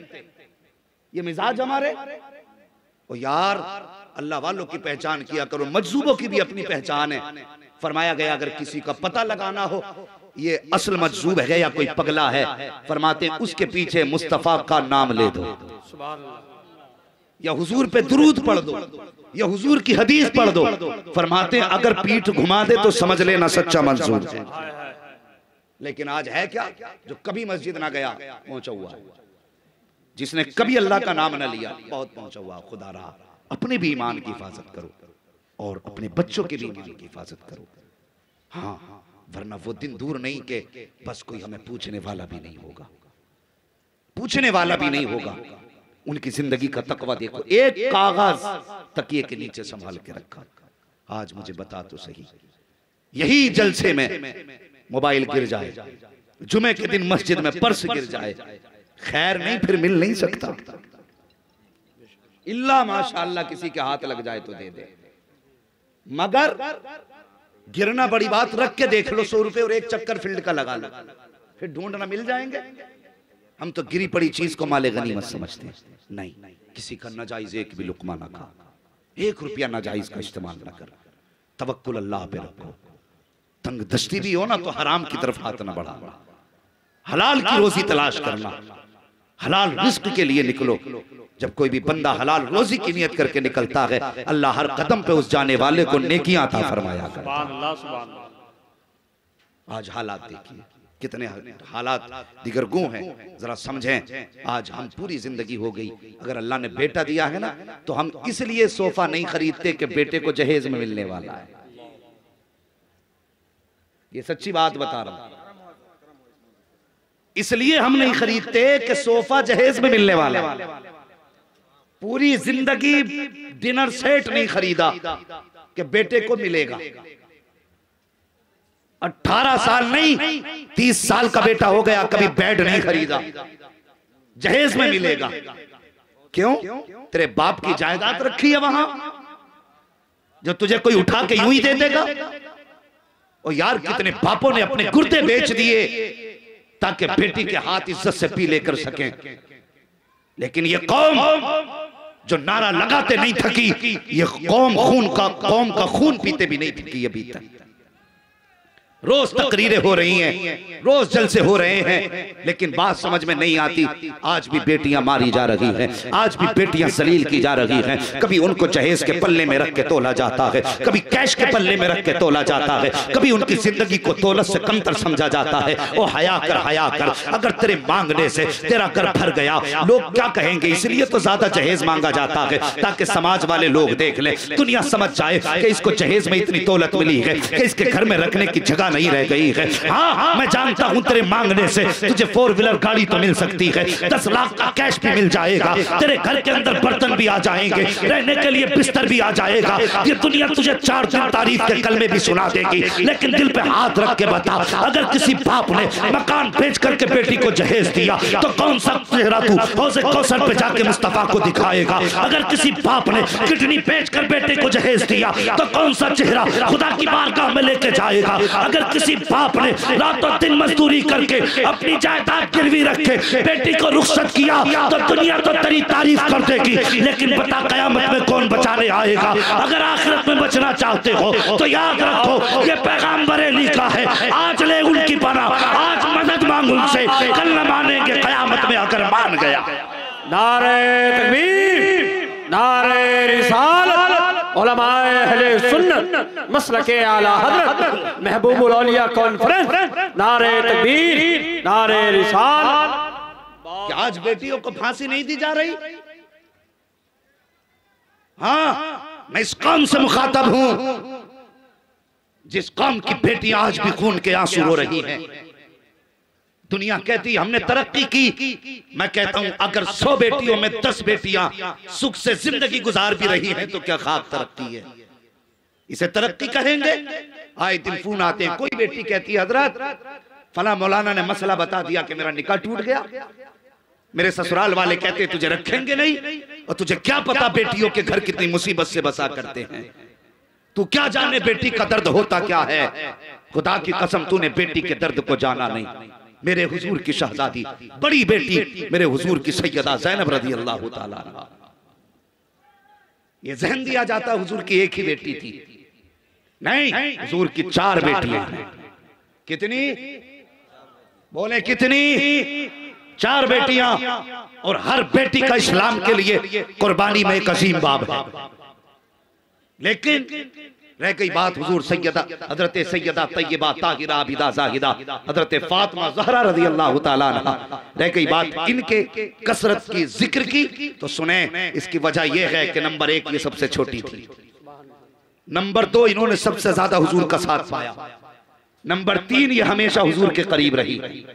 ये मिजाज हमारे। और यार अल्लाह वालों की पहचान किया करो, मजजूबों की भी अपनी पहचान है। फरमाया गया अगर किसी का पता लगाना हो ये असल मजजूब है या कोई पगला है, फरमाते उसके पीछे मुस्तफा का नाम ले दो। या हुजूर पे दुरूद पढ़ दो या हुजूर की हदीस पढ़ दो। फरमाते हैं अगर पीठ घुमा दे तो समझ लेना सच्चा मंसूर है। लेकिन आज है क्या, जो कभी मस्जिद ना गया पहुंचा हुआ, जिसने कभी अल्लाह का नाम ना लिया बहुत पहुंचा हुआ। खुदा रहा, अपने भी ईमान की हिफाजत करो और अपने बच्चों के भी ईमान की हिफाजत करो। हाँ, वरना वो दिन दूर नहीं कि बस कोई हमें पूछने वाला भी नहीं होगा, पूछने वाला भी नहीं होगा। उनकी जिंदगी का तकवा देखो, एक कागज तकिए के नीचे संभाल के रखा। आज मुझे बता तो सही, यही जलसे में मोबाइल गिर जाए, जुमे के दिन मस्जिद में पर्स गिर जाए, खैर नहीं फिर मिल नहीं सकता। इल्ला माशाअल्लाह किसी के हाथ लग जाए तो दे दे, मगर गिरना बड़ी बात। रख के देख लो 100 रुपए और एक चक्कर फील्ड का लगा लो, फिर ढूंढना मिल जाएंगे। हम तो गिरी पड़ी चीज को माले गनीमत समझते हैं। नहीं, किसी का नाजायज एक भी लुकमा ना खा, 1 रुपया नाजायज का इस्तेमाल ना कर, तवक्कुल अल्लाह पे रखो। तंग दस्ती भी हो ना तो हराम की तरफ हाथ ना बढ़ाना, हलाल की रोजी तलाश करना, हलाल रिस्क के लिए निकलो। जब कोई भी बंदा हलाल रोजी की नियत करके निकलता है, अल्लाह हर कदम पे उस जाने वाले को नेकियां अता फरमाया करता है। आज हालात देखिए, कितने हालात दिगरगू हैं, जरा समझें। आज हम पूरी जिंदगी हो गई, अगर अल्लाह ने बेटा दिया है ना तो हम इसलिए सोफा नहीं खरीदते कि बेटे को जहेज में मिलने वाला है। ये सच्ची बात बता रहा हूं, इसलिए हम नहीं खरीदते कि सोफा जहेज में मिलने वाला है। पूरी जिंदगी डिनर सेट नहीं खरीदा कि बेटे को मिलेगा। 18 साल नहीं 30 साल का बेटा हो गया, कभी बेड नहीं खरीदा, जहेज में मिलेगा। क्यों? तेरे बाप की जायदाद रखी है वहां, जो तुझे कोई उठा के यूं ही दे देगा। और यार कितने बापों ने अपने गुर्दे बेच दिए ताकि बेटी के हाथ इज्जत से पी लेकर सकें। लेकिन ये कौम जो नारा लगाते नहीं थकी, ये कौम का खून पीते भी नहीं थकी अभी तक। रोज तकरीरें हो रही हैं, रोज जलसे हो रहे हैं, लेकिन बात समझ में नहीं आती। आज भी बेटियां मारी जा रही हैं, आज भी बेटियां जलील की जा रही हैं। कभी उनको जहेज के पल्ले में रख के तोला जाता है, कभी कैश के पल्ले में रख के तोला जाता है, कभी उनकी जिंदगी को तौलत से कमतर समझा जाता है। ओ हया कर, हया कर, अगर तेरे मांगने से तेरा घर भर गया लोग क्या कहेंगे, इसलिए तो ज्यादा जहेज मांगा जाता है ताकि समाज वाले लोग देख ले, दुनिया समझ जाए कि इसको जहेज में इतनी दौलत मिली है कि इसके घर में रखने की जगह नहीं रह गई है। हाँ, मैं जानता हूं तेरे मांगने से तुझे 4 व्हीलर गाड़ी तो मिल सकती है, 10 लाख का कैश भी मिल जाएगा, तेरे घर के अंदर बर्तन भी आ जाएंगे, रहने के लिए बिस्तर भी आ जाएगा। ये दुनिया तुझे 4 दिन तारीफ के कलमे भी सुना देगी, लेकिन दिल पे हाथ रख के बता, अगर किसी बाप ने मकान बेच करके बेटी को जहेज दिया तो कौन सा चेहरा तू हौज़े कौसर पे जाके मुस्तफा को दिखाएगा? अगर किसी बाप ने किडनी बेच कर बेटे को जहेज दिया तो कौन सा चेहरा खुदा की बारगाह में लेके जाएगा? अगर किसी बाप ने रातों दिन मजदूरी करके अपनी जायदाद गिरवी रखे बेटी को रुखसत किया तो दुनिया तो तेरी तारीफ कर देगी, लेकिन बता कयामत में कौन बचाने आएगा? अगर आखिरत में बचना चाहते हो तो याद रखो ये पैगाम बरेली का है, आज ले उनकी पनाह, आज मदद मांग उनसे, कल न मानेंगे कयामत में अगर मान गया। नारे तकबीर, नारे रिसालत, उलमाए अहले सुन्नत, मसलके आला हज़रत, महबूबुल औलिया कॉन्फ्रेंस, नारे तकबीर, नारे रिसालत। क्या आज बेटियों को फांसी नहीं दी जा रही? हाँ, मैं इस कौम से मुखातब हूं जिस कौम की बेटियां आज भी खून के आंसू रो रही हैं। दुनिया कहती हमने तरक्की की, मैं कहता हूं अगर 100 बेटियों में 10 बेटियां सुख से जिंदगी गुजार भी रही हैं तो क्या खाक तरक्की है? इसे तरक्की कहेंगे? आए दिन फोन आते हैं, कोई बेटी कहती है हजरत फला मौलाना ने मसला बता दिया कि मेरा निकाह टूट गया, मेरे ससुराल वाले कहते तुझे रखेंगे नहीं, और तुझे क्या पता बेटियों के घर कितनी मुसीबत से बसा करते हैं। तू क्या जाने बेटी का दर्द होता क्या है? खुदा की कसम तूने बेटी के दर्द को जाना नहीं। मेरे हुजूर की शहजादी बड़ी बेटी मेरे हुजूर की सैयदा ज़ैनब रज़ी अल्लाह ताला अन्हा, ये जहन दिया जाता हुजूर की एक ही बेटी थी, नहीं हुजूर की 4 बेटियां हैं। कितनी? बोले कितनी? 4 बेटियां और हर बेटी का इस्लाम के लिए कुर्बानी में एक अजीम बाब है। लेकिन रह गई बात हुजूर सैयदा हजरत सैयदा तैयबा ताहिरा आबिदा जाहिदा हजरत फातिमा ज़हरा रज़ी अल्लाह ताला अन्हा, रह गई बात इनके कसरत की जिक्र की तो सुने इसकी वजह यह है कि नंबर 1 ये सबसे छोटी थी, नंबर 2 इन्होंने सबसे ज्यादा हुजूर का साथ पाया, नंबर 3 ये हमेशा हुजूर के करीब रही,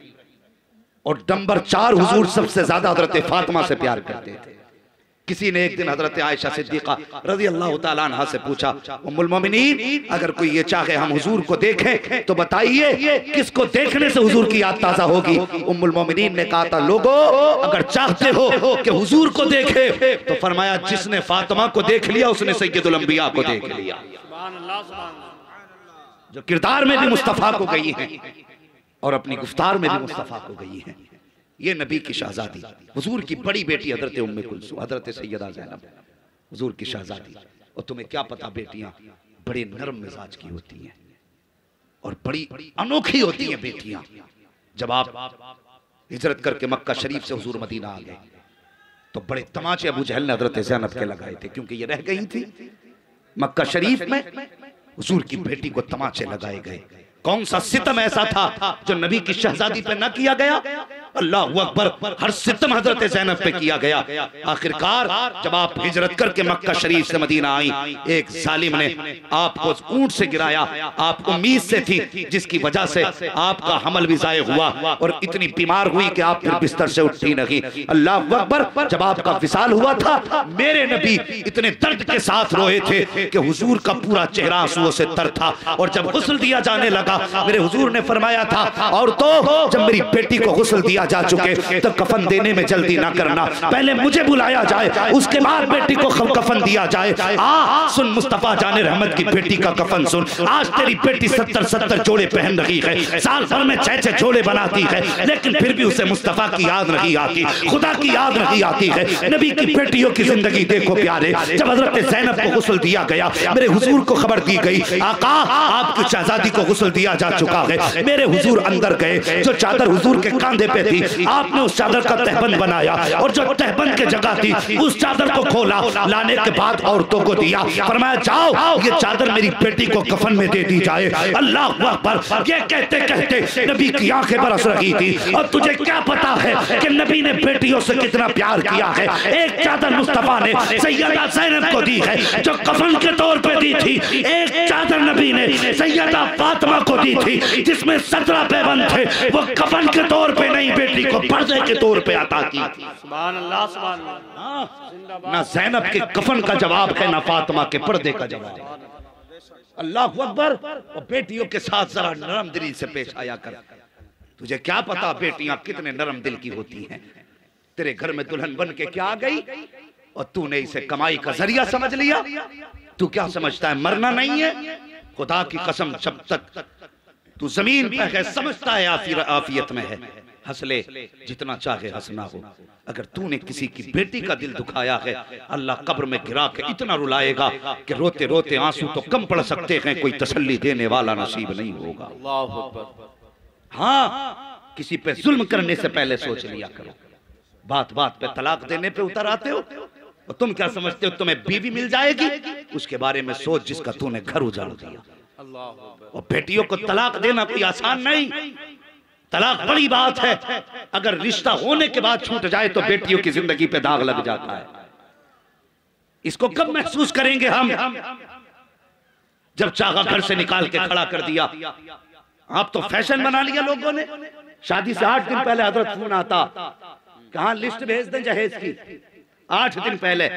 और नंबर 4 हुजूर सबसे ज्यादा हजरत फातिमा से प्यार करते थे। किसी ने एक दिन हजरत आयशा सिद्दीका रज़ी अल्लाह ताला अन्हा से पूछा, उम्मुल मोमिनीन अगर कोई ये चाहे हम हुजूर को देखें तो बताइए किसको देखने से हुजूर की याद ताजा होगी। उम्मुल मोमिनीन ने कहा था, लोगों अगर चाहते हो कि हुजूर को देखे तो फरमाया जिसने फातिमा को देख लिया उसने सैयदुल अंबिया को देख लिया, जो किरदार में भी मुस्तफा को गई हैं और अपनी गुफ्तार में भी मुस्तफा को गई हैं। ये नबी की शहजादी हुजूर की बड़ी बेटी हजरत उम्मे कुलसूम हजरत सैयदा ज़ैनब हुजूर की शहजादी। और तुम्हें क्या पता बेटियां बड़े नरम मिजाज की होती हैं और बड़ी अनोखी होती हैं बेटियां। जब आप हिजरत करके मक्का शरीफ से हुजूर मदीना आ गए तो बड़े तमाचे अबू जहल ने हजरत ज़ैनब के लगाए थे, क्योंकि ये रह गई थी मक्का शरीफ में, हुजूर की बेटी को तमाचे लगाए गए। कौन सा सितम ऐसा था जो नबी की शहजादी पे न किया गया? अल्लाहु अकबर, हर सितम हजरत ज़ैनब पे किया गया। आखिरकार जब आप हिजरत करके मक्का शरीफ से मदीना आई, एक जालिम ने आपको ऊंट से गिराया, आप उम्मीद से थी जिसकी वजह से आपका हमल भी ज़ाये हुआ और इतनी बीमार हुई कि आप फिर बिस्तर से उठी नहीं। अल्लाहु अकबर, जब आपका विसाल हुआ था मेरे नबी इतने दर्द के साथ रोए थे कि हुजूर का पूरा चेहरा आंसुओं से तर था। और जब गुस्ल दिया जाने लगा मेरे हुजूर ने फरमाया था, और तो जब मेरी बेटी को गुस्ल दिया जा चुके तो कफन देने में जल्दी ना करना, पहले मुझे बुलाया जाए उसके बाद बेटी को कफन दिया जाए। सुन मुस्तफा जाने रहमत की बेटी का कफन सुन। आज तेरी बेटी 70 जोड़े पहन रही है, साल भर में 6 जोड़े बनाती है, लेकिन फिर भी उसे मुस्तफा की याद नहीं आती, खुदा की याद नहीं आती है। नबी की बेटियों की जिंदगी देखो प्यारे। जब हजरत ज़ैनब को गुस्ल दिया गया मेरे हुजूर को खबर दी गई, आका आपकी शहजादी को गुस्ल दिया जा चुका है। मेरे हुजूर अंदर गए, जो चादर हुजूर के कांधे पे थी आपने उस चादर का तहबंद बनाया और जो तहबंद की जगह थी उस चादर को खोला, लाने के बाद औरतों को दिया, फरमाया जाओ ये चादर मेरी बेटी को कफन में दे दी जाए। अल्लाह अकबर, ये कहते कहते नबी की आंखें बरस रही थी। और तुझे क्या पता है कि नबी ने बेटियों से कितना प्यार किया है? एक चादर मुस्तफा ने सैयदा ज़ैनब को दी है जो कफन के तौर पे दी थी, एक चादर नबी ने सैयदा फातिमा को दी थी जिसमें 17 पैबंद थे, वो कफन के तौर पे नहीं बेटी को पर्दे के तौर पे अता की। सुभान अल्लाह, सुभान अल्लाह। ना ज़ैनब के कफन का जवाब है ना फातिमा के पर्दे का जवाब। अल्लाह अकबर। और बेटियों के साथ जरा नरम दिली से पेश आया कर। तुझे क्या पता बेटियां कितने नरम दिल की होती हैं। तेरे घर में दुल्हन बन के क्या आ गई और तूने इसे कमाई का जरिया समझ लिया। तू क्या समझता है मरना नहीं है? खुदा की कसम जब तक तू जमीन पे है समझता है आफियत में है, हंस ले जितना चाहे हंसना हो। अगर तूने किसी की बेटी का दिल दुखाया है अल्लाह कब्र में गिरा के इतना रुलाएगा कि रोते रोते आंसू तो कम पड़ सकते हैं, कोई तसल्ली देने वाला नसीब नहीं होगा। हाँ, किसी पे जुल्म करने से पहले सोच लिया करो। बात बात पे तलाक देने पे उतर आते हो और तुम क्या समझते हो तुम्हें बीवी मिल जाएगी? उसके बारे में सोच जिसका तूने घर उजाड़ दिया। और बेटियों को तलाक देना कोई आसान नहीं, तलाक बड़ी बात है। अगर रिश्ता होने के बाद छूट जाए तो बेटियों की जिंदगी पे दाग लग जाता है। इसको कब महसूस करेंगे हम? जब चाहा घर से निकाल के खड़ा कर दिया। आप तो फैशन बना लिया लोगों ने। शादी से 8 दिन पहले हजरत फोन आता, कहां लिस्ट भेज दें जहेज की। 8 दिन पहले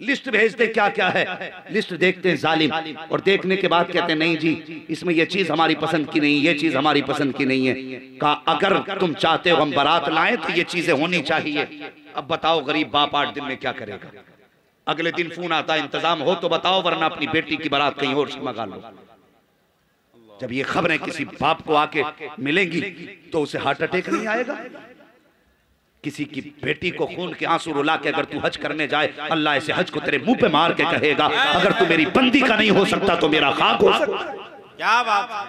लिस्ट भेजते क्या क्या है, लिस्ट देखते हैं जालिम, और देखने के बाद कहते हैं नहीं जी इसमें ये चीज हमारी पसंद की नहीं, ये चीज हमारी पसंद की नहीं है। कहा अगर तुम चाहते हो हम बारात लाएं तो ये चीजें होनी चाहिए। अब बताओ गरीब बाप 8 दिन में क्या करेगा? अगले दिन फोन आता इंतजाम हो तो बताओ वरना अपनी बेटी की बारात कहीं और से मंगा लो। जब ये खबरें किसी बाप को आके मिलेंगी तो उसे हार्ट अटैक नहीं आएगा? किसी की बेटी को खून के आंसू रुला के अगर तू हज करने जाए अल्लाह ऐसे हज को तेरे मुंह पे मार के कहेगा अगर तू मेरी बंदी का नहीं हो सकता तो मेरा खाक हो सकता। क्या बात है।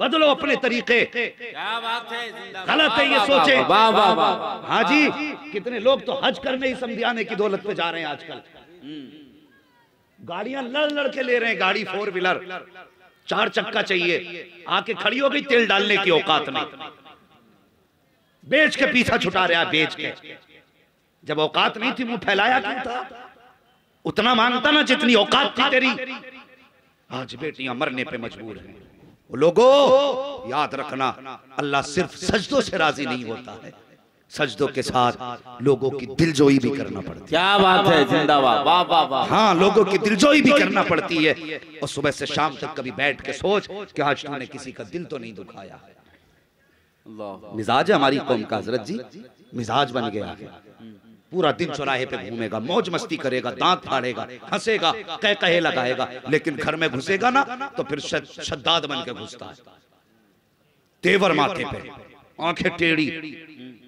बदलो अपने तरीके। क्या बात है, गलत है ये सोचे। वाह वाह वाह। हाँ जी, कितने लोग तो हज करने ही समझाने की दौलत पे जा रहे हैं आजकल। गाड़ियां लड़ लड़ के ले रहे हैं, गाड़ी 4 व्हीलर 4 चक्का चाहिए, आके खड़ी हो गई तेल डालने की औकात नहीं, बेच के पीछा छुटा रहा, बेच के। जब औकात नहीं थी मुंह फैलाया क्यों था? उतना मांगता ना जितनी औकात थी तेरी। आज बेटियां मरने पे मजबूर हैं। लोगों याद रखना, अल्लाह सिर्फ सजदों से राजी नहीं होता है, सजदों के साथ लोगों की दिलजोई भी करना पड़ती है। क्या बात है, जिंदाबाद, वाह वाह वाह। हाँ, लोगों की दिलजोई भी करना पड़ती है। और सुबह से शाम तक कभी बैठ के सोच कि आज तूने किसी का दिल तो नहीं दुखाया। मिजाज है हमारी कौम का हजरत जी, मिजाज बन गया है। पूरा दिन चौराहे पे घूमेगा, मौज मस्ती करेगा, दांत फाड़ेगा, हंसेगा, कह कहे लगाएगा, लेकिन घर में घुसेगा ना तो फिर शद्दाद बन के घुसता है, तेवर माथे पे, आंखें टेढ़ी।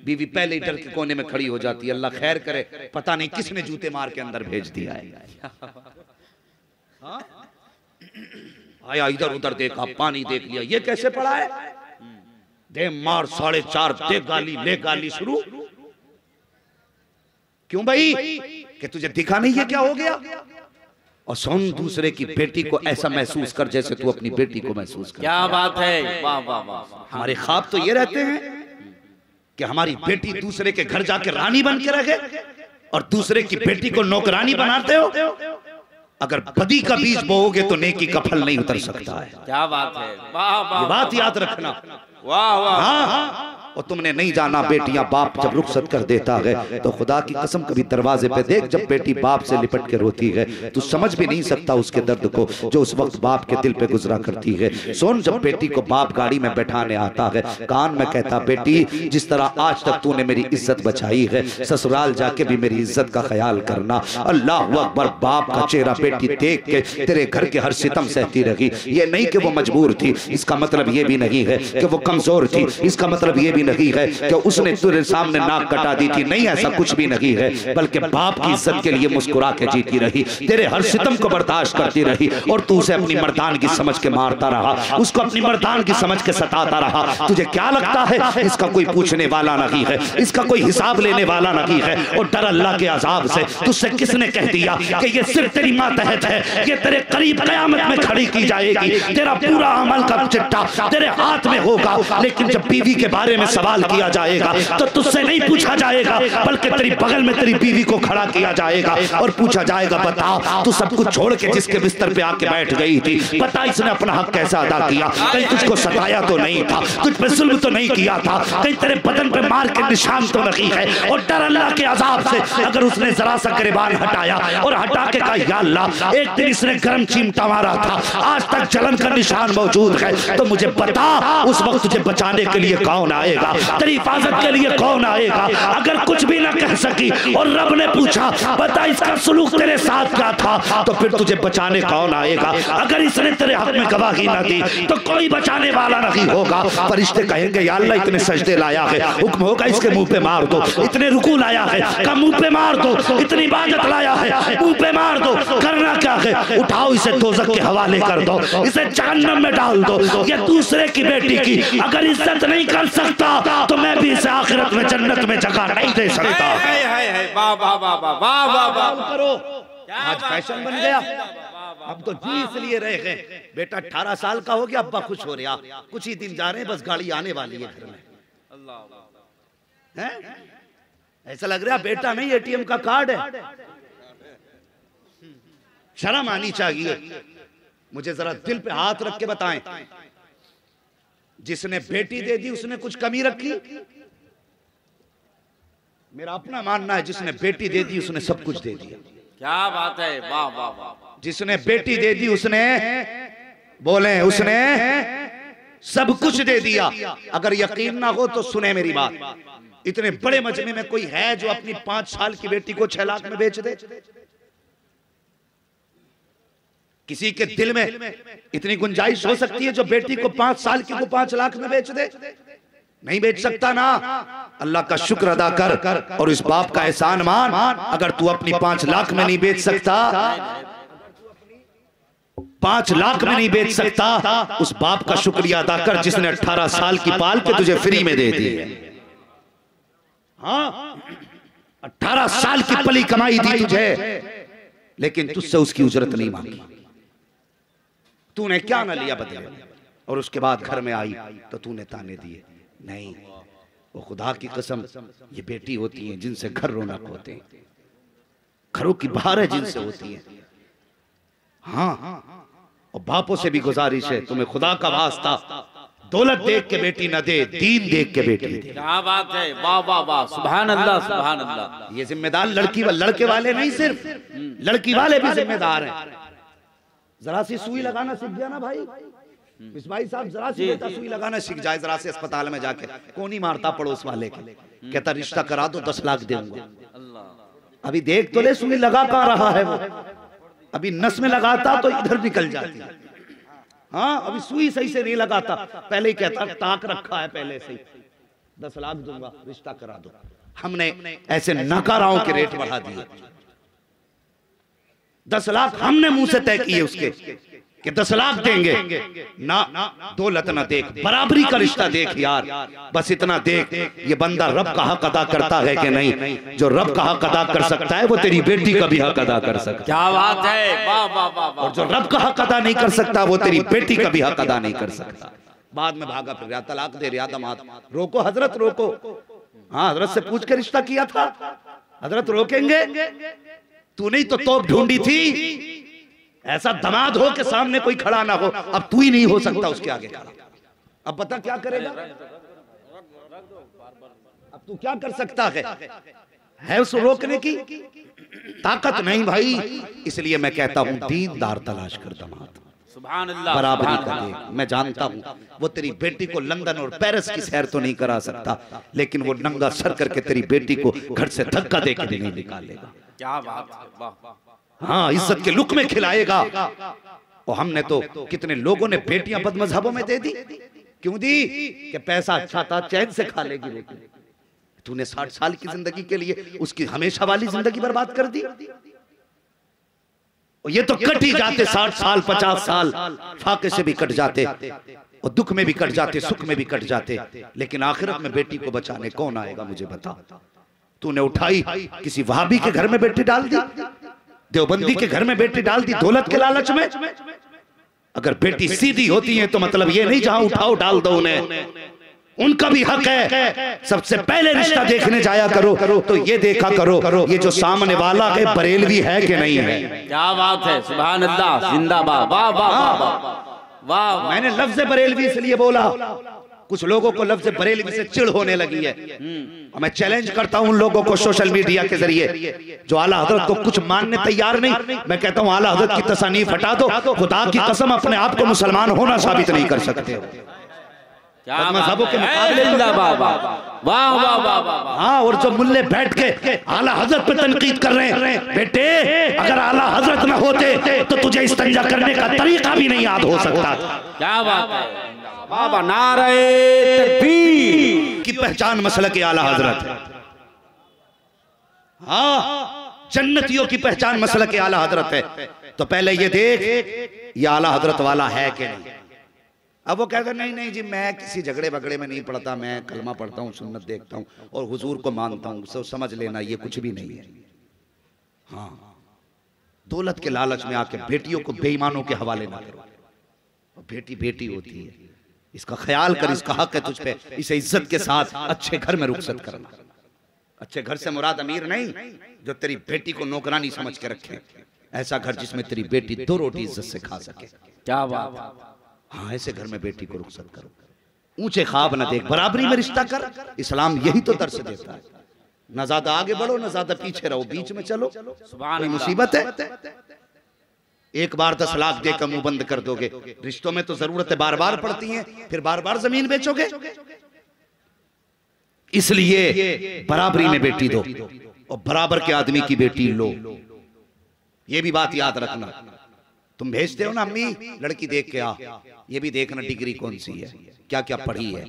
बीवी पहले ही डर के कोने में खड़ी हो जाती है, अल्लाह खैर करे, पता नहीं किसने जूते मार के अंदर भेज दिया है। आया इधर उधर देखा, पानी देख लिया, ये कैसे पड़ा है, दे मार 4.5 दे गाली, ले गाली शुरू। क्यों भाई, कि तुझे दिखा नहीं है क्या हो गया? और सुन, दूसरे की बेटी को ऐसा महसूस कर जैसे तू अपनी बेटी को महसूस कर। क्या बात है, वाह वाह वाह। हमारे ख्वाब तो ये रहते हैं कि हमारी बेटी दूसरे के घर जाके रानी बन के रहे, और दूसरे की बेटी को नौकरानी बनाते हो। अगर बदी का बीज बोओगे तो नेकी का फल नहीं उतर सकता है। क्या बात है, वाह वाह। ये बात याद रखना। वाह वाह। हाँ, और तुमने नहीं जाना, बेटियां बाप जब रुखसत कर देता है तो खुदा की कसम कभी दरवाजे पे देख, जब बेटी बाप से लिपट के रोती है तू समझ भी नहीं सकता उसके दर्द को जो उस वक्त बाप के दिल पे गुजरा करती है। सुन, जब बेटी को बाप गाड़ी में बैठाने आता है, कान में कहता, बेटी जिस तरह आज तक तूने मेरी इज्जत बचाई है, ससुराल जाके भी मेरी इज्जत का ख्याल करना। अल्लाह अकबर। बाप का चेहरा बेटी देख के तेरे घर के हर सितम सहती रही। ये नहीं कि वो मजबूर थी, इसका मतलब ये भी नहीं है कि वो कमजोर थी, इसका मतलब ये भी नहीं है कि उसने तेरे सामने नाक कटा दी थी, नहीं, ऐसा कुछ भी नहीं है, बल्कि बाप की इज्जत के लिए मुस्कुरा के जीती रही, तेरे हर सितम को बर्दाश्त करती रही, और तू उसे अपनी मर्दान की समझ के मारता रहा, उसको अपनी मर्दान की समझ के सताता रहा। तुझे क्या लगता है इसका कोई पूछने वाला नहीं है, इसका कोई हिसाब लेने वाला नहीं है, और डर अल्लाह के अजाब से। तुझसे किसने कह दिया कि ये सिर्फ तेरी मातहत है, ये तेरे करीब कयामत में खड़ी की जाएगी, तेरा पूरा अमल का चिट्ठा तेरे हाथ में होगा, लेकिन जब बीवी के बारे में सवाल किया जाएगा तो तुझसे नहीं पूछा जाएगा, बल्कि तेरी बगल में तेरी बीवी को खड़ा किया जाएगा और पूछा जाएगा, बता तू सब कुछ छोड़ के जिसके बिस्तर पे आके बैठ गई थी, बता इसने अपना हक कैसा अदा किया? कहीं तुझको सताया तो नहीं था, तुझ पे जुल्म तो नहीं किया था, कहीं तेरे बदन पे मार के निशान तो नहीं है? और डर अल्लाह के अजाब से, अगर उसने जरा सा गिरबान हटाया और हटा के कहा, या अल्लाह एक दिन इसने गर्म चिमटा मारा था, आज तक जलन का निशान मौजूद है, तो मुझे बता उस वक्त तुझे बचाने के लिए कौन आएगा, तेरी हिफाजत के लिए कौन आएगा? अगर कुछ भी ना कह सकी और रब ने पूछा, बता इसका सुलूक तेरे साथ क्या था, तो फिर तुझे बचाने कौन आएगा? अगर इसने तेरे हक में गवाही ना दी तो कोई बचाने वाला नहीं होगा। फरिश्ते कहेंगे, या अल्लाह इतने सजदे लाया है, हुक्म होगा इसके मुंह पे मार दो, इतने रुकू लाया है का मुंह पे मार दो, इतनी इबादत लाया है मुंह पे मार दो, करना क्या है? उठाओ इसे दोज़ख के हवाले कर दो, इसे जहन्नम में डाल दो। ये दूसरे की बेटी की अगर इज्जत नहीं कर सकता तो मैं भी इसे आखिरत में जन्नत में जगह नहीं दे सकता। वाह वाह वाह वाह वाह वाह वाह। करो, आज फैशन बन गया, अब तो जी इसलिए रहे हैं। बेटा 18 साल का हो गया, अब्बा खुश हो रहा, कुछ ही दिन जा रहे हैं, बस गाड़ी आने वाली है घर में। हैं? ऐसा लग रहा बेटा नहीं एटीएम का कार्ड है। शर्म आनी चाहिए। मुझे जरा दिल पे हाथ रख के बताएं, जिसने बेटी दे दी उसने कुछ कमी रखी? मेरा अपना मानना है जिसने बेटी दे दी उसने सब कुछ दे दिया। क्या बात है, वाह वाह वाह। जिसने बेटी दे दी उसने, बोले, उसने सब कुछ दे दिया। अगर यकीन ना हो तो सुने मेरी बात, इतने बड़े मजमे में कोई है जो अपनी 5 साल की बेटी को 6 लाख में बेच दे? किसी के दिल में इतनी गुंजाइश हो सकती है जो बेटी को 5 साल की को 5 लाख में बेच दे? नहीं बेच सकता ना। अल्लाह का शुक्र अदा कर और इस बाप का एहसान मान। अगर तू अपनी 5 लाख में नहीं बेच सकता, 5 लाख में नहीं बेच सकता, उस बाप का शुक्रिया अदा कर जिसने 18 साल की पाल के तुझे फ्री में दे दी है। हाँ, 18 साल की पली कमाई दी तुझे, लेकिन तुझसे उसकी उजरत नहीं मांगी। तूने क्या ना लिया बदले, और उसके बाद घर में आई तो तूने ताने दिए। नहीं, वो खुदा की कसम, ये बेटी होती है जिनसे घर रौनक होते हैं, घरों की बहार है जिनसे होती है। हाँ, और बापों से भी गुजारिश है, तुम्हें खुदा का वास्ता दौलत देख के बेटी न दे, दीन देख के बेटी दे। क्या बात है, वाह वाह वाह, सुभान अल्लाह सुभान अल्लाह। ये जिम्मेदार लड़के वाले नहीं, सिर्फ लड़की वाले भी जिम्मेदार हैं। जरा सी सुई लगाना सीख गया ना भाई, इस भाई साहब, जरा सी बेटा सुई लगाना सीख जाए, जरा से अस्पताल में जाके कौन ही मारता पड़ोस वाले के, कहता रिश्ता करा दो 10 लाख दूंगा। अभी देख तो ले सुई लगा का रहा है वो, अभी नस में लगाता तो इधर निकल जाती। हाँ, अभी सुई सही से नहीं लगाता, पहले ही कहता ताक रखा है पहले से ही, 10 लाख दूंगा रिश्ता करा दो। हमने ऐसे नकाराओं के रेट बढ़ा दिए। 10 लाख हमने मुंह से तय किए उसके कि 10 लाख देंगे ना, दौलत ना देख, बराबरी का रिश्ता देख यार, बस इतना देख ये बंदा रब का हक अदा करता है कि नहीं। जो रब का हक अदा कर सकता है वो तेरी बेटी का भी हक अदा कर सकता है। क्या बात है, वाह वाह वाह वाह। और जो रब का हक अदा नहीं कर सकता वो तेरी बेटी का भी हक अदा नहीं कर सकता। बाद में भागा फिर तलाक दे रहा दमाद, रोको हजरत रोको। हाँ, हजरत से पूछ के रिश्ता किया था, हजरत रोकेंगे? तू नहीं तो तोप ढूंढी थी, ऐसा दमाद हो कि सामने कोई खड़ा ना हो, अब तू ही नहीं हो सकता उसके आगे खड़ा। अब पता क्या करेगा, अब तू क्या कर सकता है उसको रोकने की ताकत नहीं भाई। इसलिए मैं कहता हूं दीनदार तलाश कर दमाद, सुभान अल्लाह, बराबरी का देख। मैं जानता हूं वो तेरी बेटी को लंदन और पेरिस की सैर तो नहीं करा सकता, लेकिन वो नंगा सर करके तेरी बेटी को घर से धक्का देकर नहीं निकालेगा। क्या बात है, वाह। हाँ, इज्जत के लुक में खिलाएगा। और हमने तो कितने लोगों ने बेटियां बदमजहबों में दे दी। क्यों दी? कि पैसा अच्छा था, चैन से खा लेगी। लेकिन तूने 60 साल की जिंदगी के लिए उसकी हमेशा वाली जिंदगी बर्बाद कर दी। और ये तो कट ही जाते 60 साल 50 साल, फाके से भी कट जाते, और दुख में भी कट जाते, सुख में भी कट जाते, लेकिन आखिरत में बेटी को बचाने कौन आएगा मुझे बता। तूने उठाई किसी वहाबी के घर में बेटी डाल दी, देवबंदी के घर में बेटी डाल दी दौलत के लालच में। अगर बेटी सीधी होती है तो मतलब ये नहीं जहां उठाओ डाल दो उन्हें, उनका भी हक है। सबसे पहले रिश्ता देखने जाया करो तो ये देखा करो ये जो सामने वाला है बरेलवी है कि नहीं है। क्या बात है, सुभान अल्लाह, जिंदाबाद, वाह वाह वाह वाह। मैंने लफ्ज बरेलवी इसलिए बोला, कुछ लोगों को लफ्ज बरेलवी से चिढ़ होने लगी है। और मैं चैलेंज करता हूं उन लोगों को सोशल मीडिया के जरिए जो आला हजरत को कुछ मानने तैयार नहीं। मैं कहता हूं आला हजरत की तसानीफ हटा दो, खुदा की कसम अपने आप को मुसलमान होना साबित नहीं कर सकते। मजहबों के मुकाबले वाह वाह वाह। हाँ, और जो मुल्ले बैठ के आला हजरत पे तनकीद कर रहे हैं, बेटे अगर आला हजरत न होते तो तुझे इस्तिंजा करने का तरीका भी नहीं याद हो सकता। क्या बात है बाबा, नारे तकबीर की पहचान मसलक आला हजरत है। हाँ, जन्नतियों की पहचान मसलक आला हजरत है। तो पहले ये देख ये आला हजरत वाला है कि नहीं। अब वो कहता नहीं जी मैं किसी झगड़े वगड़े में नहीं पड़ता, मैं कलमा पढ़ता हूँ, सुन्नत देखता हूँ और हुजूर को मानता हूँ, सब समझ लेना ये कुछ भी नहीं है। हाँ, दौलत के लालच में आके बेटियों को बेईमानों के हवाले ना करो। बेटी बेटी होती है, इसका ख्याल कर, इसका हक है तुझ पे। इसे इज्जत के साथ अच्छे घर में रुखसत करना। अच्छे घर से मुराद अमीर नहीं जो तेरी बेटी को नौकरानी समझ के रखे, ऐसा घर जिसमें तेरी बेटी 2 रोटी इज्जत से खा सके। क्या बात। हाँ, ऐसे घर में बेटी को रुखसत करो। ऊंचे ख्वाब न देख, बराबरी में रिश्ता कर। इस्लाम यही तो दर्श देता है। न ज्यादा आगे बढ़ो न ज्यादा पीछे रहो, बीच में चलो। कोई मुसीबत है? एक बार 10 लाख देकर मुंह बंद कर दोगे। रिश्तों में तो जरूरतें बार बार पड़ती हैं, फिर बार बार जमीन बेचोगे। इसलिए बराबरी में बेटी दो और बराबर के आदमी की बेटी लो। ये भी बात याद रखना। तुम भेजते हो ना अम्मी लड़की देख के आ, ये भी देखना डिग्री कौन सी है, क्या क्या पढ़ी है,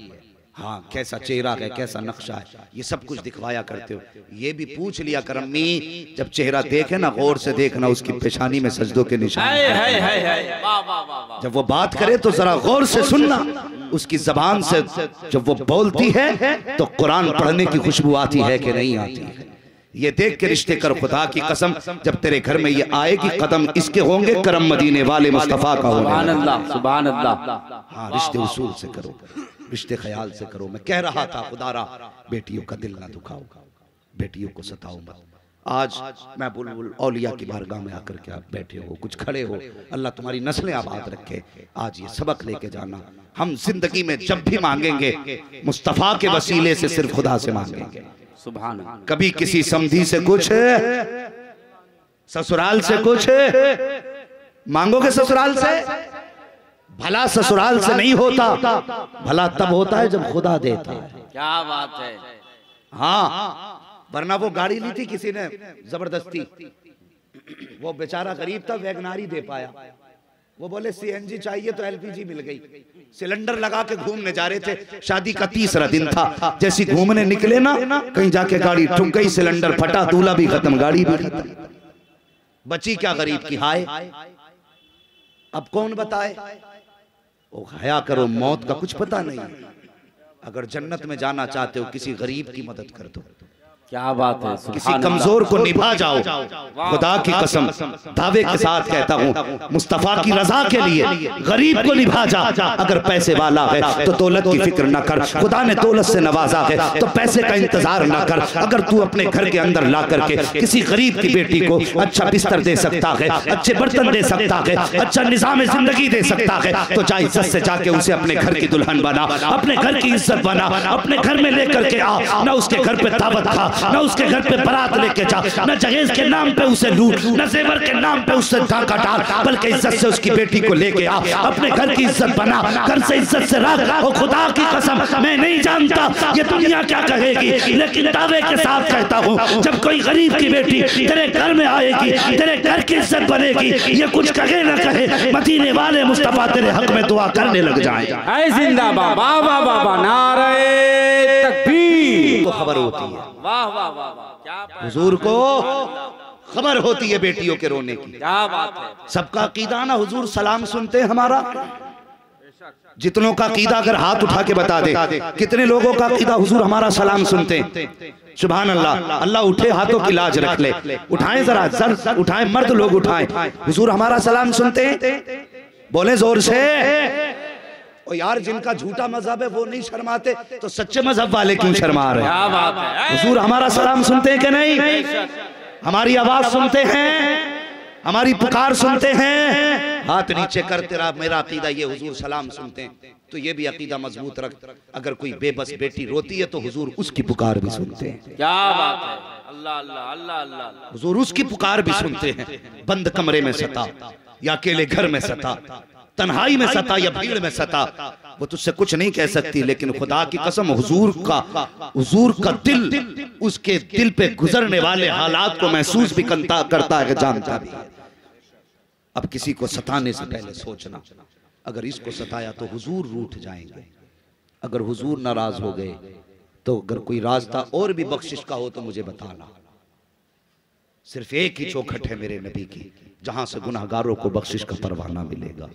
हाँ कैसा चेहरा है, कैसा नक्शा है, ये सब कुछ दिखवाया करते हो। ये भी पूछ लिया कर अम्मी, जब चेहरा देखे ना गौर से देखना उसकी पेशानी में सजदों के निशान, जब वो बात करे तो जरा गौर से सुनना, उसकी जबान से जब वो बोलती है तो कुरान पढ़ने की खुशबू आती है कि नहीं आती है। ये देख के रिश्ते कर, खुदा की कसम जब तेरे घर में ये आएगी कदम इसके होंगे करम मदीने वाले मुस्तफा का होगा। सुभान अल्लाह, सुभान अल्लाह। हाँ रिश्ते उसूल से करो, रिश्ते ख्याल से करो। मैं कह रहा था खुदारा बेटियों का दिल ना दुखाओ, बेटियों को सताओ मत। आज मैं बुलबुल औलिया की बारगाह में आकर के आप बैठे हो, कुछ खड़े हो, अल्लाह तुम्हारी नस्लें आबाद रखे। आज ये सबक लेके जाना, हम जिंदगी में जब भी मांगेंगे मुस्तफा के वसीले से सिर्फ खुदा से मांगेंगे। सुभान। कभी किसी समधी से कुछ, ससुराल से कुछ मांगोगे, ससुराल से भला ससुराल से नहीं होता, भला तब होता है जब खुदा देता है। क्या बात है। हाँ वरना वो गाड़ी ली थी किसी ने जबरदस्ती, वो बेचारा गरीब था, वैगनारी दे पाया। वो बोले सीएनजी चाहिए तो एलपीजी मिल गई। सिलेंडर लगा के घूमने जा रहे थे, शादी का तीसरा दिन था, जैसी घूमने निकले ना कहीं जाके गाड़ी ठुक गई, सिलेंडर फटा, दूल्हा भी खत्म, गाड़ी भी खत्म, बची क्या गरीब की हाय। अब कौन बताए, ओ हया करो, मौत का कुछ पता नहीं। अगर जन्नत में जाना चाहते हो किसी गरीब की मदद कर दो, क्या बात है। किसी कमजोर को निभा जाओ। खुदा की कसम दावे के साथ कहता हूँ, मुस्तफा की रजा के लिए गरीब को निभा जा। अगर पैसे वाला है तो दौलत की फिक्र न कर, खुदा ने दौलत से नवाजा है तो पैसे का इंतजार न कर। अगर तू अपने घर के अंदर ला करके किसी गरीब की बेटी को अच्छा बिस्तर दे सकता है, अच्छे बर्तन दे सकता है, अच्छा निजाम जिंदगी दे सकता है, तो जा इज्जत से जाके उसे अपने घर की दुल्हन बना, अपने घर की इज्जत बना, अपने घर में लेकर के आ। न उसके घर पे दावत खा, न उसके घर पे बारात लेके जा, न जहेज के नाम पे उसे लूट, न जेवर के नाम पे उससे डाका डाल, बल्कि इज्जत से उसकी बेटी को लेके आ, अपने घर की इज्जत बना, घर से इज्जत से रख। और खुदा की कसम मैं नहीं जानता ये दुनिया क्या कहेगी, लेकिन दावे के साथ कहता हूँ, जब कोई गरीब की बेटी तेरे घर में आएगी, तेरे घर की इज्जत बनेगी, ये कुछ कहे ना कहे, मदीने वाले मुस्तफा तेरे हक में दुआ करने लग जाए। ऐ जिंदाबाद, वाह वाह वाह वाह, नारे तकबीर। को खबर होती है, वाह वाह वाह वाह, क्या हुजूर को खबर होती है बेटियों के रोने की। क्या बात है। सबका अकीदा ना हुजूर सलाम सुनते हैं हमारा, जितनों का अकीदा अगर हाथ उठा के बता दे, कितने लोगों का अकीदा हुजूर हमारा सलाम सुनते हैं। सुभान अल्लाह, अल्लाह उठे हाथों की लाज रख ले, उठाएं जरा, जर उठाएं, मर्द लोग उठाएं, हुजूर हमारा सलाम सुनते हैं, बोले जोर से। और यार जिनका झूठा मजहब है वो नहीं शर्माते तो सच्चे मजहब वाले क्यों शर्मा रहे हैं। क्या बात है। हुजूर हमारा सलाम सुनते हैं कि नहीं, हमारी आवाज सुनते हैं, हमारी पुकार सुनते हैं। हाथ नीचे कर, तेरा मेरा अकीदा ये, हुजूर सलाम सुनते हैं, तो ये भी अकीदा मजबूत रख। अगर कोई बेबस बेटी रोती है तो हुजूर उसकी पुकार भी सुनते हैं। क्या बात है। अल्लाह अल्लाह अल्लाह अल्लाह। हुजूर उसकी पुकार भी सुनते हैं, बंद कमरे में सता या अकेले घर में सता, तन्हाई में सता या भीड़ में सता, वो तुझसे कुछ नहीं कह सकती, लेकिन खुदा की कसम हुजूर का दिल उसके दिल पे गुजरने वाले हालात को महसूस भी करता है, जानता भी है। अब किसी को सताने से पहले सोचना, अगर इसको सताया तो हुजूर रूठ जाएंगे, अगर हुजूर नाराज हो गए तो अगर कोई रास्ता और भी बख्शिश का हो तो मुझे बताना। सिर्फ एक ही चौखट है मेरे नबी की, जहां से गुनाहगारों को बख्शिश का परवाना मिलेगा।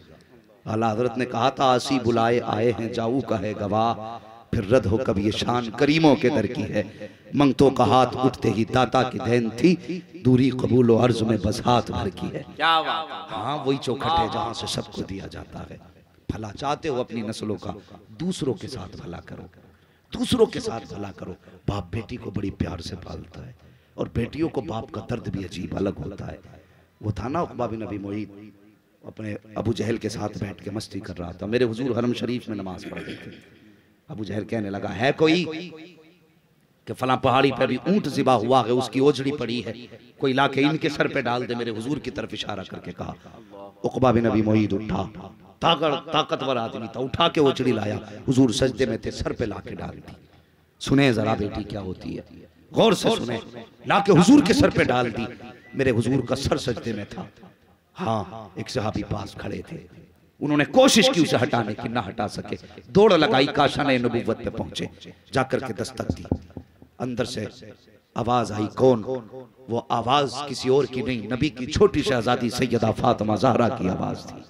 आला हजरत ने कहा था, आसी बुलाए आए हैं जाऊ का है गवाह, फिर रद्द हो कब ये शान करीमों के दर की है। मंगतों का हाथ उठते ही दाता की देन थी, दूरी कबूल और अर्ज में बस हाथ भर की है। क्या बात। हाँ वही चौखट है जहां से सबको दिया जाता है। भला चाहते हो अपनी नस्लों का, दूसरों के साथ भला करो, दूसरों के साथ भला करो। बाप बेटी को बड़ी प्यार से पालता है, और बेटियों को बाप का दर्द भी अजीब अलग होता है। वो था ना उक़बा बिन अबी मुईत, अपने अबू जहल के साथ बैठ के मस्ती कर रहा था। मेरे हुजूर हरम शरीफ में नमाज पढ़ रहे थे। अबू जहल कहने लगा, है कोई कि फलां पहाड़ी पे भी ऊंट ज़िबा हुआ है, उसकी ओझड़ी पड़ी है, कोई लाके इनके सर पे डाल दे। मेरे हुजूर की तरफ इशारा करके कहा। उक़बा बिन अबी मुईत उठा, ताकतवर आदमी था, उठा के ओझड़ी लाया, हुजूर सजदे में थे, सर पे लाके डाल दी। सुने जरा बेटी क्या होती है, गौर से सुने। लाके हुजूर के सर पे डाल दी। मेरे हुजूर का सर सजदे में था। हाँ एक सहाबी पास खड़े थे, उन्होंने कोशिश की उसे हटाने की, ना हटा सके। दौड़ लगाई, काशाने नबुव्वत पे पहुंचे, जाकर के दस्तक दी। अंदर से आवाज आई, कौन? वो आवाज किसी और की नहीं, नबी की छोटी शहजादी सैयदा फातिमा ज़हरा की आवाज थी।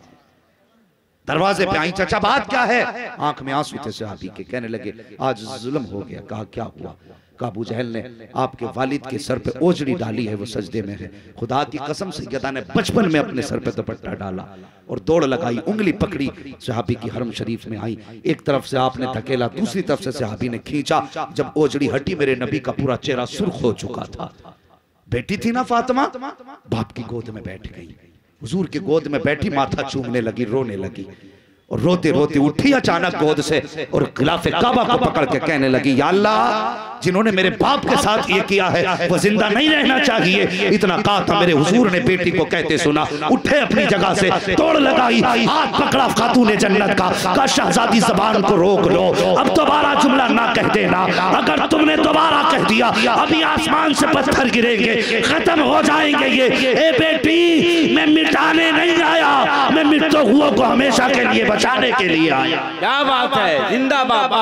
दरवाजे पे आई, चाचा बात क्या है? आंख में आंसू थे सहाबी के, कहने लगे आज जुल्म हो गया। कहा क्या हुआ? कहा अबू जहल ने आपके वालिद के सर पे ओजड़ी डाली है, वो सजदे में है। खुदा की कसम सैयदा ने बचपन में अपने सर पे दुपट्टा डाला और दौड़ लगाई, उंगली पकड़ी, सहाबी की हरम शरीफ में आई। एक तरफ से आपने धकेला, दूसरी तरफ से सहाबी ने खींचा। जब ओजड़ी हटी, मेरे नबी का पूरा चेहरा सुर्ख हो चुका था। बेटी थी ना फातिमा, बाप की गोद में बैठ गई, हुजूर की गोद में बैठी, माथा चूमने लगी, रोने लगी और रोते रोते उठी अचानक गोद से और खिलाफे काबा को पकड़ के कहने लगी, या अल्लाह जिन्होंने मेरे बाप के साथ ये किया है वो जिंदा नहीं रहना चाहिए। इतना कहा था, मेरे हुजूर ने बेटी को कहते सुना, उठे अपनी जगह से, दौड़ लगाई, हाथ पकड़ा खातूने जन्नत का शहजादी ज़बान को रोक लो, अब दोबारा जुमला ना कह देना। अगर तुमने दोबारा कह दिया अभी आसमान से पत्थर गिरेंगे, खत्म हो जाएंगे ये। ए बेटी, मैं मिटाने नहीं आया, मैं मिटते हुए को हमेशा के लिए बचाने के लिए आया। क्या बात है, जिंदाबाद।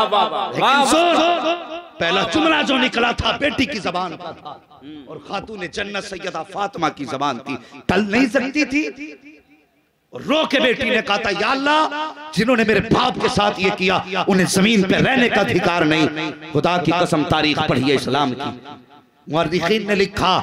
पहला जुमला जो निकला था बेटी की जबान का था और खातूने जन्नत सैयदा फातिमा की जबान थी, टल नहीं सकती थी। और रो के बेटी ने कहा था, या अल्लाह जिन्होंने मेरे बाप के साथ ये किया उन्हें जमीन पे रहने का अधिकार नहीं। खुदा की कसम, तारीख पढ़िए इस्लाम की, मुअर्रिखीन ने लिखा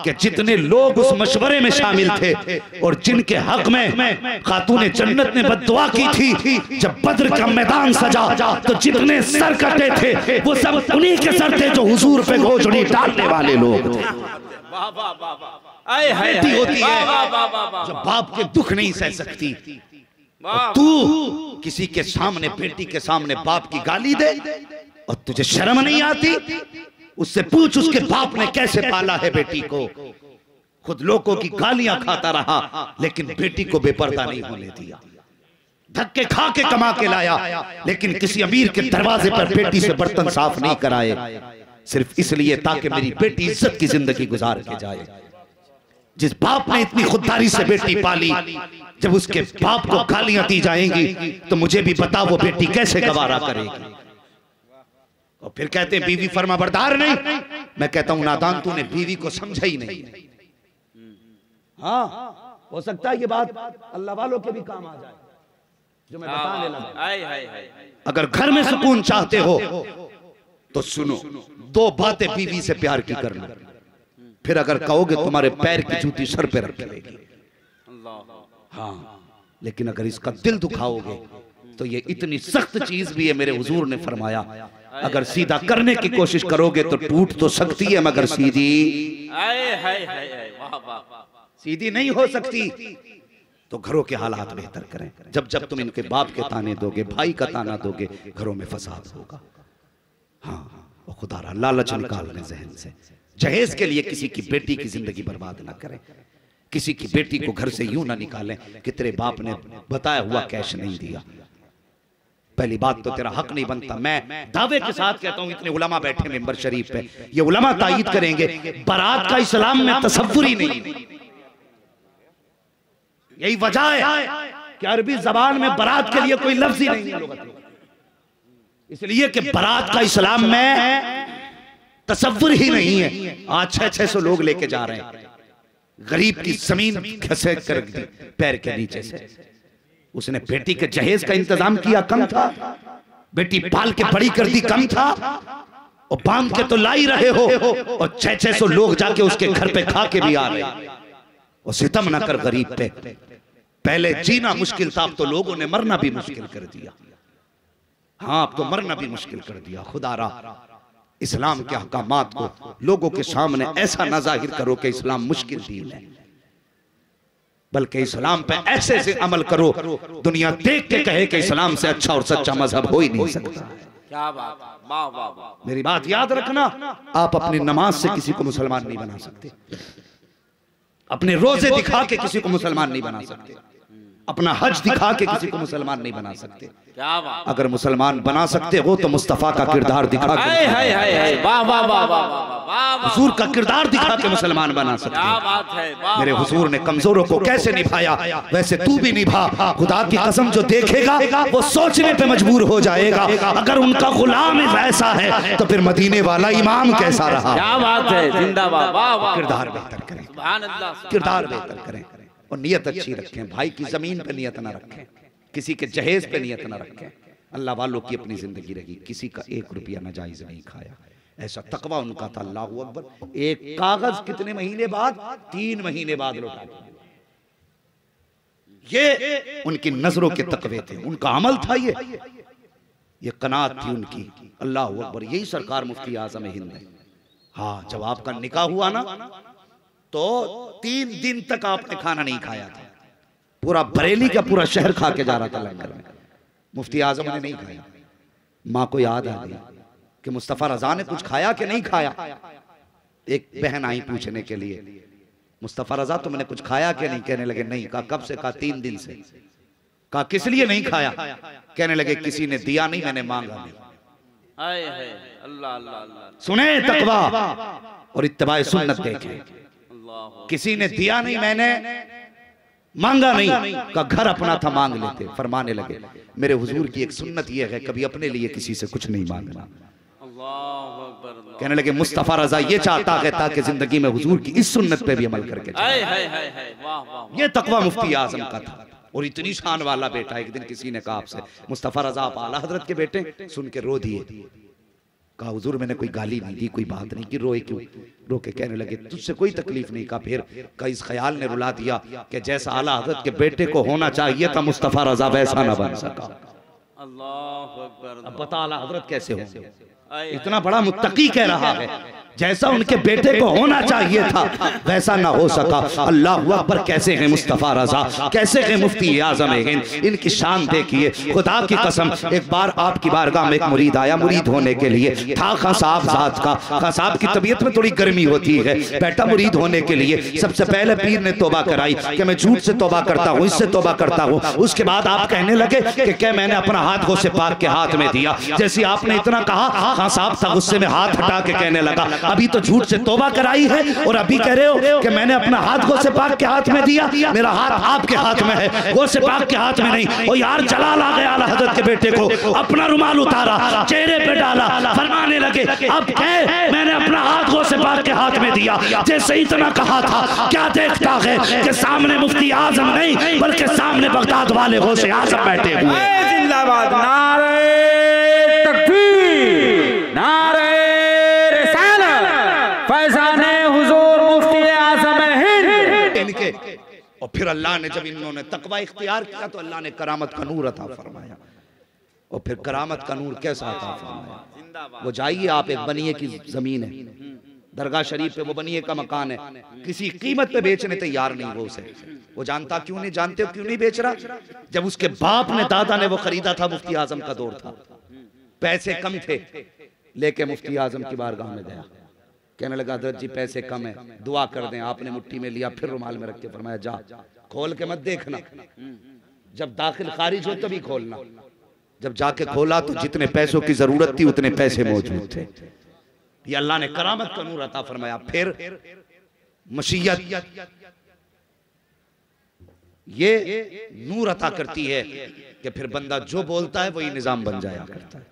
कि जितने लोग उस मशवरे में शामिल थे और जिनके हक में खातूने जन्नत ने बद्दुआ की थी, जब बद्र का मैदान सजा तो जितने सर कटे थे वो सब उन्हीं के सर थे जो हुजूर पे गोजड़ी डालने वाले लोग थे। बेटी होती है जो बाप के दुख नहीं सह सकती, तू किसी के सामने, बेटी के सामने बाप की गाली दे और तुझे शर्म नहीं आती? उससे पूछ उसके बाप ने कैसे पाला है बेटी को। खुद लोगों की गालियां खाता रहा लेकिन बेटी को बेपर्दा नहीं होने दिया। धक्के खा के कमा के लाया लेकिन किसी अमीर के दरवाजे पर बेटी से बर्तन साफ नहीं कराए, सिर्फ इसलिए ताकि मेरी बेटी इज्जत की जिंदगी गुजार के जाए। जिस बाप ने इतनी खुददारी से बेटी पाली, जब उसके बाप को गालियां दी जाएंगी तो मुझे भी बता वो बेटी कैसे गवारा करेगी। और फिर कहते हैं बीवी फर्मा बरदार नहीं। मैं कहता हूं नादान, तूने बीवी को समझा ही नहीं। हाँ, हो सकता है ये बात अल्लाह वालों के भी काम आ जाए जो मैं बताने लगा। अगर घर में सुकून चाहते हो तो सुनो, दो बातें बीवी से प्यार की करना, फिर अगर कहोगे तुम्हारे पैर की जूती सर पे रख लेगी। हाँ, लेकिन अगर इसका दिल दुखाओगे तो ये इतनी सख्त चीज भी है। मेरे हुजूर ने फरमाया, अगर सीधा करने की कोशिश करोगे तो टूट तो सकती है मगर सीधी नहीं हो सकती। तो घरों के हालात बेहतर करें। जब जब तुम इनके बाप के ताने दोगे, भाई का ताना दोगे, घरों में फसाद होगा। हाँ, और खुदारा लालच निकाल लें जहन से। जहेज के लिए किसी की बेटी की जिंदगी बर्बाद ना करें। किसी की बेटी को घर से यूं ना निकालें कि तेरे बाप ने बताया हुआ कैश नहीं दिया। पहली बात तो तेरा हक नहीं बनता। मैं दावे के साथ कहता हूं, इतने उलमा बैठे मिंबर शरीफ पे, ये उलमा तायीद करेंगे, बारात का इस्लाम में तसव्वुर ही नहीं। यही वजह है कि अरबी जबान में बारात के लिए कोई लफ्ज ही नहीं है, इसलिए कि बारात का इस्लाम में तसव्वुर ही नहीं है। आज 600 लोग लेके जा रहे हैं, गरीब की जमीन घसेट कर दी पैर के नीचे से। उसने बेटी के जहेज का इंतजाम किया, कम था। बेटी पाल के बड़ी कर दी, कम था। और बांध के तो ला ही रहे हो, और 600 लोग जाके उसके घर पे खा के भी आ रहे। और सितम ना कर गरीब पे। पहले जीना मुश्किल था, अब तो लोगों ने मरना भी मुश्किल कर दिया। हाँ, अब तो मरना भी मुश्किल कर दिया। खुदारा इस्लाम के अहकामात को लोगों के सामने ऐसा ना जाहिर करो कि इस्लाम मुश्किल दीन है, बल्कि इस्लाम पे ऐसे से अमल करो दुनिया देख के कहे कि इस्लाम से अच्छा और सच्चा मजहब हो ही नहीं सकता। क्या बात, वाह वाह वाह। मेरी बात याद रखना, आप अपनी नमाज से किसी को मुसलमान नहीं बना सकते, अपने रोजे दिखा के किसी को मुसलमान नहीं बना सकते। अपना हज दिखा के किसी को मुसलमान नहीं बना सकते। क्या बात, अगर मुसलमान बना सकते हो तो मुस्तफा का किरदार दिखा के, वाह वाह वाह वाह, हुजूर का किरदार दिखा के मुसलमान बना सकते क्या हो। बात है, वाह मेरे हुजूर ने कमजोरों को कैसे निभाया वैसे तू भी निभा। खुदा की कसम जो देखेगा वो सोचने पे मजबूर हो जाएगा, अगर उनका गुलाम ऐसा है तो फिर मदीने वाला इमाम कैसा रहा। क्या बात है, जिंदाबाद, वाह वाह, किरदार बेहतर करें, सुभान अल्लाह, किरदार बेहतर करें और नियत अच्छी रखें। भाई की जमीन पे नियत ना रखें, किसी के जहेज पे नियत ना रखें। अल्लाह वालों की अपनी जिंदगी रही, किसी का 1 रुपया नाजायज नहीं खाया। ऐसा तकवा उनका था, अल्लाहू अकबर। एक कागज कितने महीने बाद? 3 महीने बाद लौटा दिया। ये उनकी नजरों के तकवे थे, उनका अमल था ये कनात थी उनकी। अल्लाहू अकबर। यही सरकार मुफ्ती आज़म हिंद है। हाँ, जब आपका निकाह हुआ ना तो 3 दिन तक आपने खाना नहीं खाया था। पूरा बरेली का पूरा शहर खा के जा रहा था लंगर में, मुफ्ती आजम ने नहीं खाया। माँ को याद आ गई कि मुस्तफा रजा ने कुछ खाया कि नहीं खाया। एक बहन आई पूछने के लिए, मुस्तफा रजा तुमने कुछ खाया कि नहीं? कहने लगे नहीं। कहा कब से? कहा 3 दिन से। कहा किस लिए नहीं खाया? कहने लगे किसी ने दिया नहीं, मैंने मांगा नहीं। अल्लाह अल्लाह अल्लाह, सुने तकवा और इत्तिबाए सुन्नत देखें। किसी ने दिया नहीं, मैंने मांगा नहीं। का घर अपना था, मांग लेते। फरमाने लगे मेरे हुजूर की एक सुन्नत यह है कभी अपने लिए किसी से कुछ नहीं मांगना। कहने लगे मुस्तफा रजा ये चाहता है ताकि जिंदगी में हुजूर की इस सुन्नत पे भी अमल करके चले। ये तकवा मुफ्ती आजम का था। और इतनी शान वाला बेटा, एक दिन किसी ने कहा आपसे मुस्तफा रजा आप आला हजरत के बेटे? सुन के रो दिए। कहा हुजूर मैंने कोई गाली नहीं दी, कोई बात नहीं की, रोए क्यों? रो के कहने लगे तुझसे कोई तकलीफ नहीं। कहा फिर? का इस ख्याल ने रुला दिया कि जैसा आला हजरत के बेटे को होना चाहिए था मुस्तफा रजा वैसा ना बन सका। अल्लाह अकबर। अब बता आला हजरत कैसे होंगे? इतना बड़ा मुत्तकी कह रहा है जैसा उनके बेटे को होना चाहिए था वैसा ना हो सका। अल्लाह अकबर। कैसे हैं मुस्तफा रजा, कैसे हैं मुफ्ती आजम हिंद, इनकी शान देखिए। खुदा की कसम, एक बार आपकी बारगाह में एक मुरीद आया, मुरीद होने के लिए था खां साहब जात का। खां साहब की तबीयत में थोड़ी गर्मी होती है, बैठा मुरीद होने के लिए। सबसे पहले पीर ने तौबा कराई कि मैं झूठ से तौबा करता हूँ, इससे तौबा करता हूँ। उसके बाद आप कहने लगे कि क्या मैंने अपना हाथ गौसे पाक के हाथ में दिया। जैसे आपने इतना कहा, खां साहब था गुस्से में हाथ हटा के कहने लगा अभी तो झूठ से तौबा कराई है और अभी कह रहे हो कि मैंने अपना हाथ गौसे पाक के हाथ में दिया। मेरा हाथ आपके हाथ में है, गौसे पाक के हाथ में नहीं। ओ यार जलाल आ गया आला हजरत के बेटे को। अपना रुमाल उतारा, चेहरे पे डाला, फरमाने लगे अब कह मैंने अपना हाथ गौसे पाक के हाथ में दिया। जैसे इतना कहा था, क्या देखता है कि सामने मुफ्ती आजम नहीं बल्कि सामने बगदाद वाले गौसे आजम बैठे हुए। जिंदाबाद, नारे तकबीर, नारे और फिर अल्लाह ने जब इन्होंने तकवा इख्तियार किया तो अल्लाह ने करामत का नूर अता फरमाया। और फिर करामत का नूर कैसा अता फरमाया? वो जाइए आप, एक बनिए की जमीन है दरगाह शरीफ पे, वो बनिए का मकान है, किसी कीमत पे बेचने तैयार नहीं वो उसे। वो जानता क्यों नहीं? जानते हो क्यों नहीं बेच रहा? जब उसके बाप ने, दादा ने वो खरीदा था, मुफ्ती आजम का दौर था, पैसे कम थे, लेके मुफ्ती आजम की बारगाह में गया। कहने लगा हजरत जी पैसे कम है, दुआ कर दें। आपने मुट्ठी में लिया, फिर रुमाल में रख के फरमाया जा, खोल के मत देखना, जब दाखिल खारिज हो तभी खोलना। जब जाके खोला तो जितने पैसों की जरूरत थी उतने पैसे मौजूद थे। ये अल्लाह ने करामत का नूर अता फरमाया। फिर मशीयत ये नूर अता करती है कि फिर बंदा जो बोलता है वही निजाम बन जाया करता है।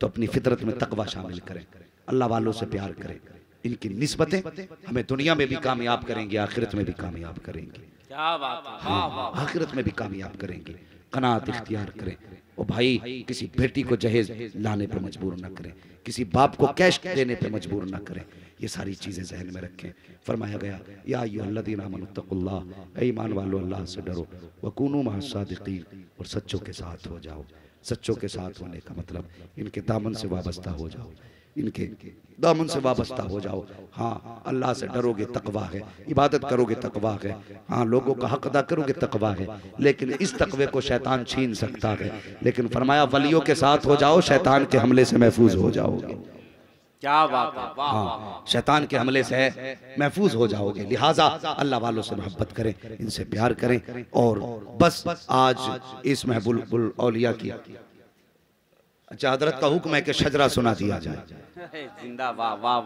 तो अपनी फितरत में तकवा शामिल करें, अल्लाह वालों से प्यार करें। इनकी निस्बतें हमें दुनिया में भी कामयाब करेंगे, आखिरत में भी कामयाब करेंगे। क्या बात है, आखिरत में भी कामयाब करेंगे। कनात इख्तियार करें। और भाई किसी बेटी को जहेज लाने पर मजबूर न करें, किसी बाप को कैश देने पर मजबूर न करें। ये सारी चीजें जहन में रखें। फरमाया गया या अय्युहल्लज़ीना आमनुत्तक़ुल्लाह, ऐ ईमान वालों अल्लाह से डरो, वकूनू मअस्सादिक़ीन, और सच्चों के साथ हो जाओ। सच्चों के साथ होने का मतलब इनके दामन से वाबस्ता हो जाओ, इनके दामन से वाबस्ता हो जाओ। हाँ, अल्लाह से डरोगे तकवा है, इबादत करोगे तकवा है, हाँ लोगों का हक अदा करोगे तकवा है। लेकिन इस तकवे को शैतान छीन सकता है। लेकिन फरमाया वलियों के साथ हो जाओ, शैतान के हमले से महफूज हो जाओगे। क्या बात है, वाह वाह। हाँ, शैतान के हमले से महफूज हो जाओगे। लिहाजा अल्लाह वालों से मोहब्बत करें, इनसे प्यार करें। और बस आज इस महबूबुल औलिया की अच्छा हजरत का हुक्म है कि शजरा सुना दिया जाए। जिंदाबाद, वाह।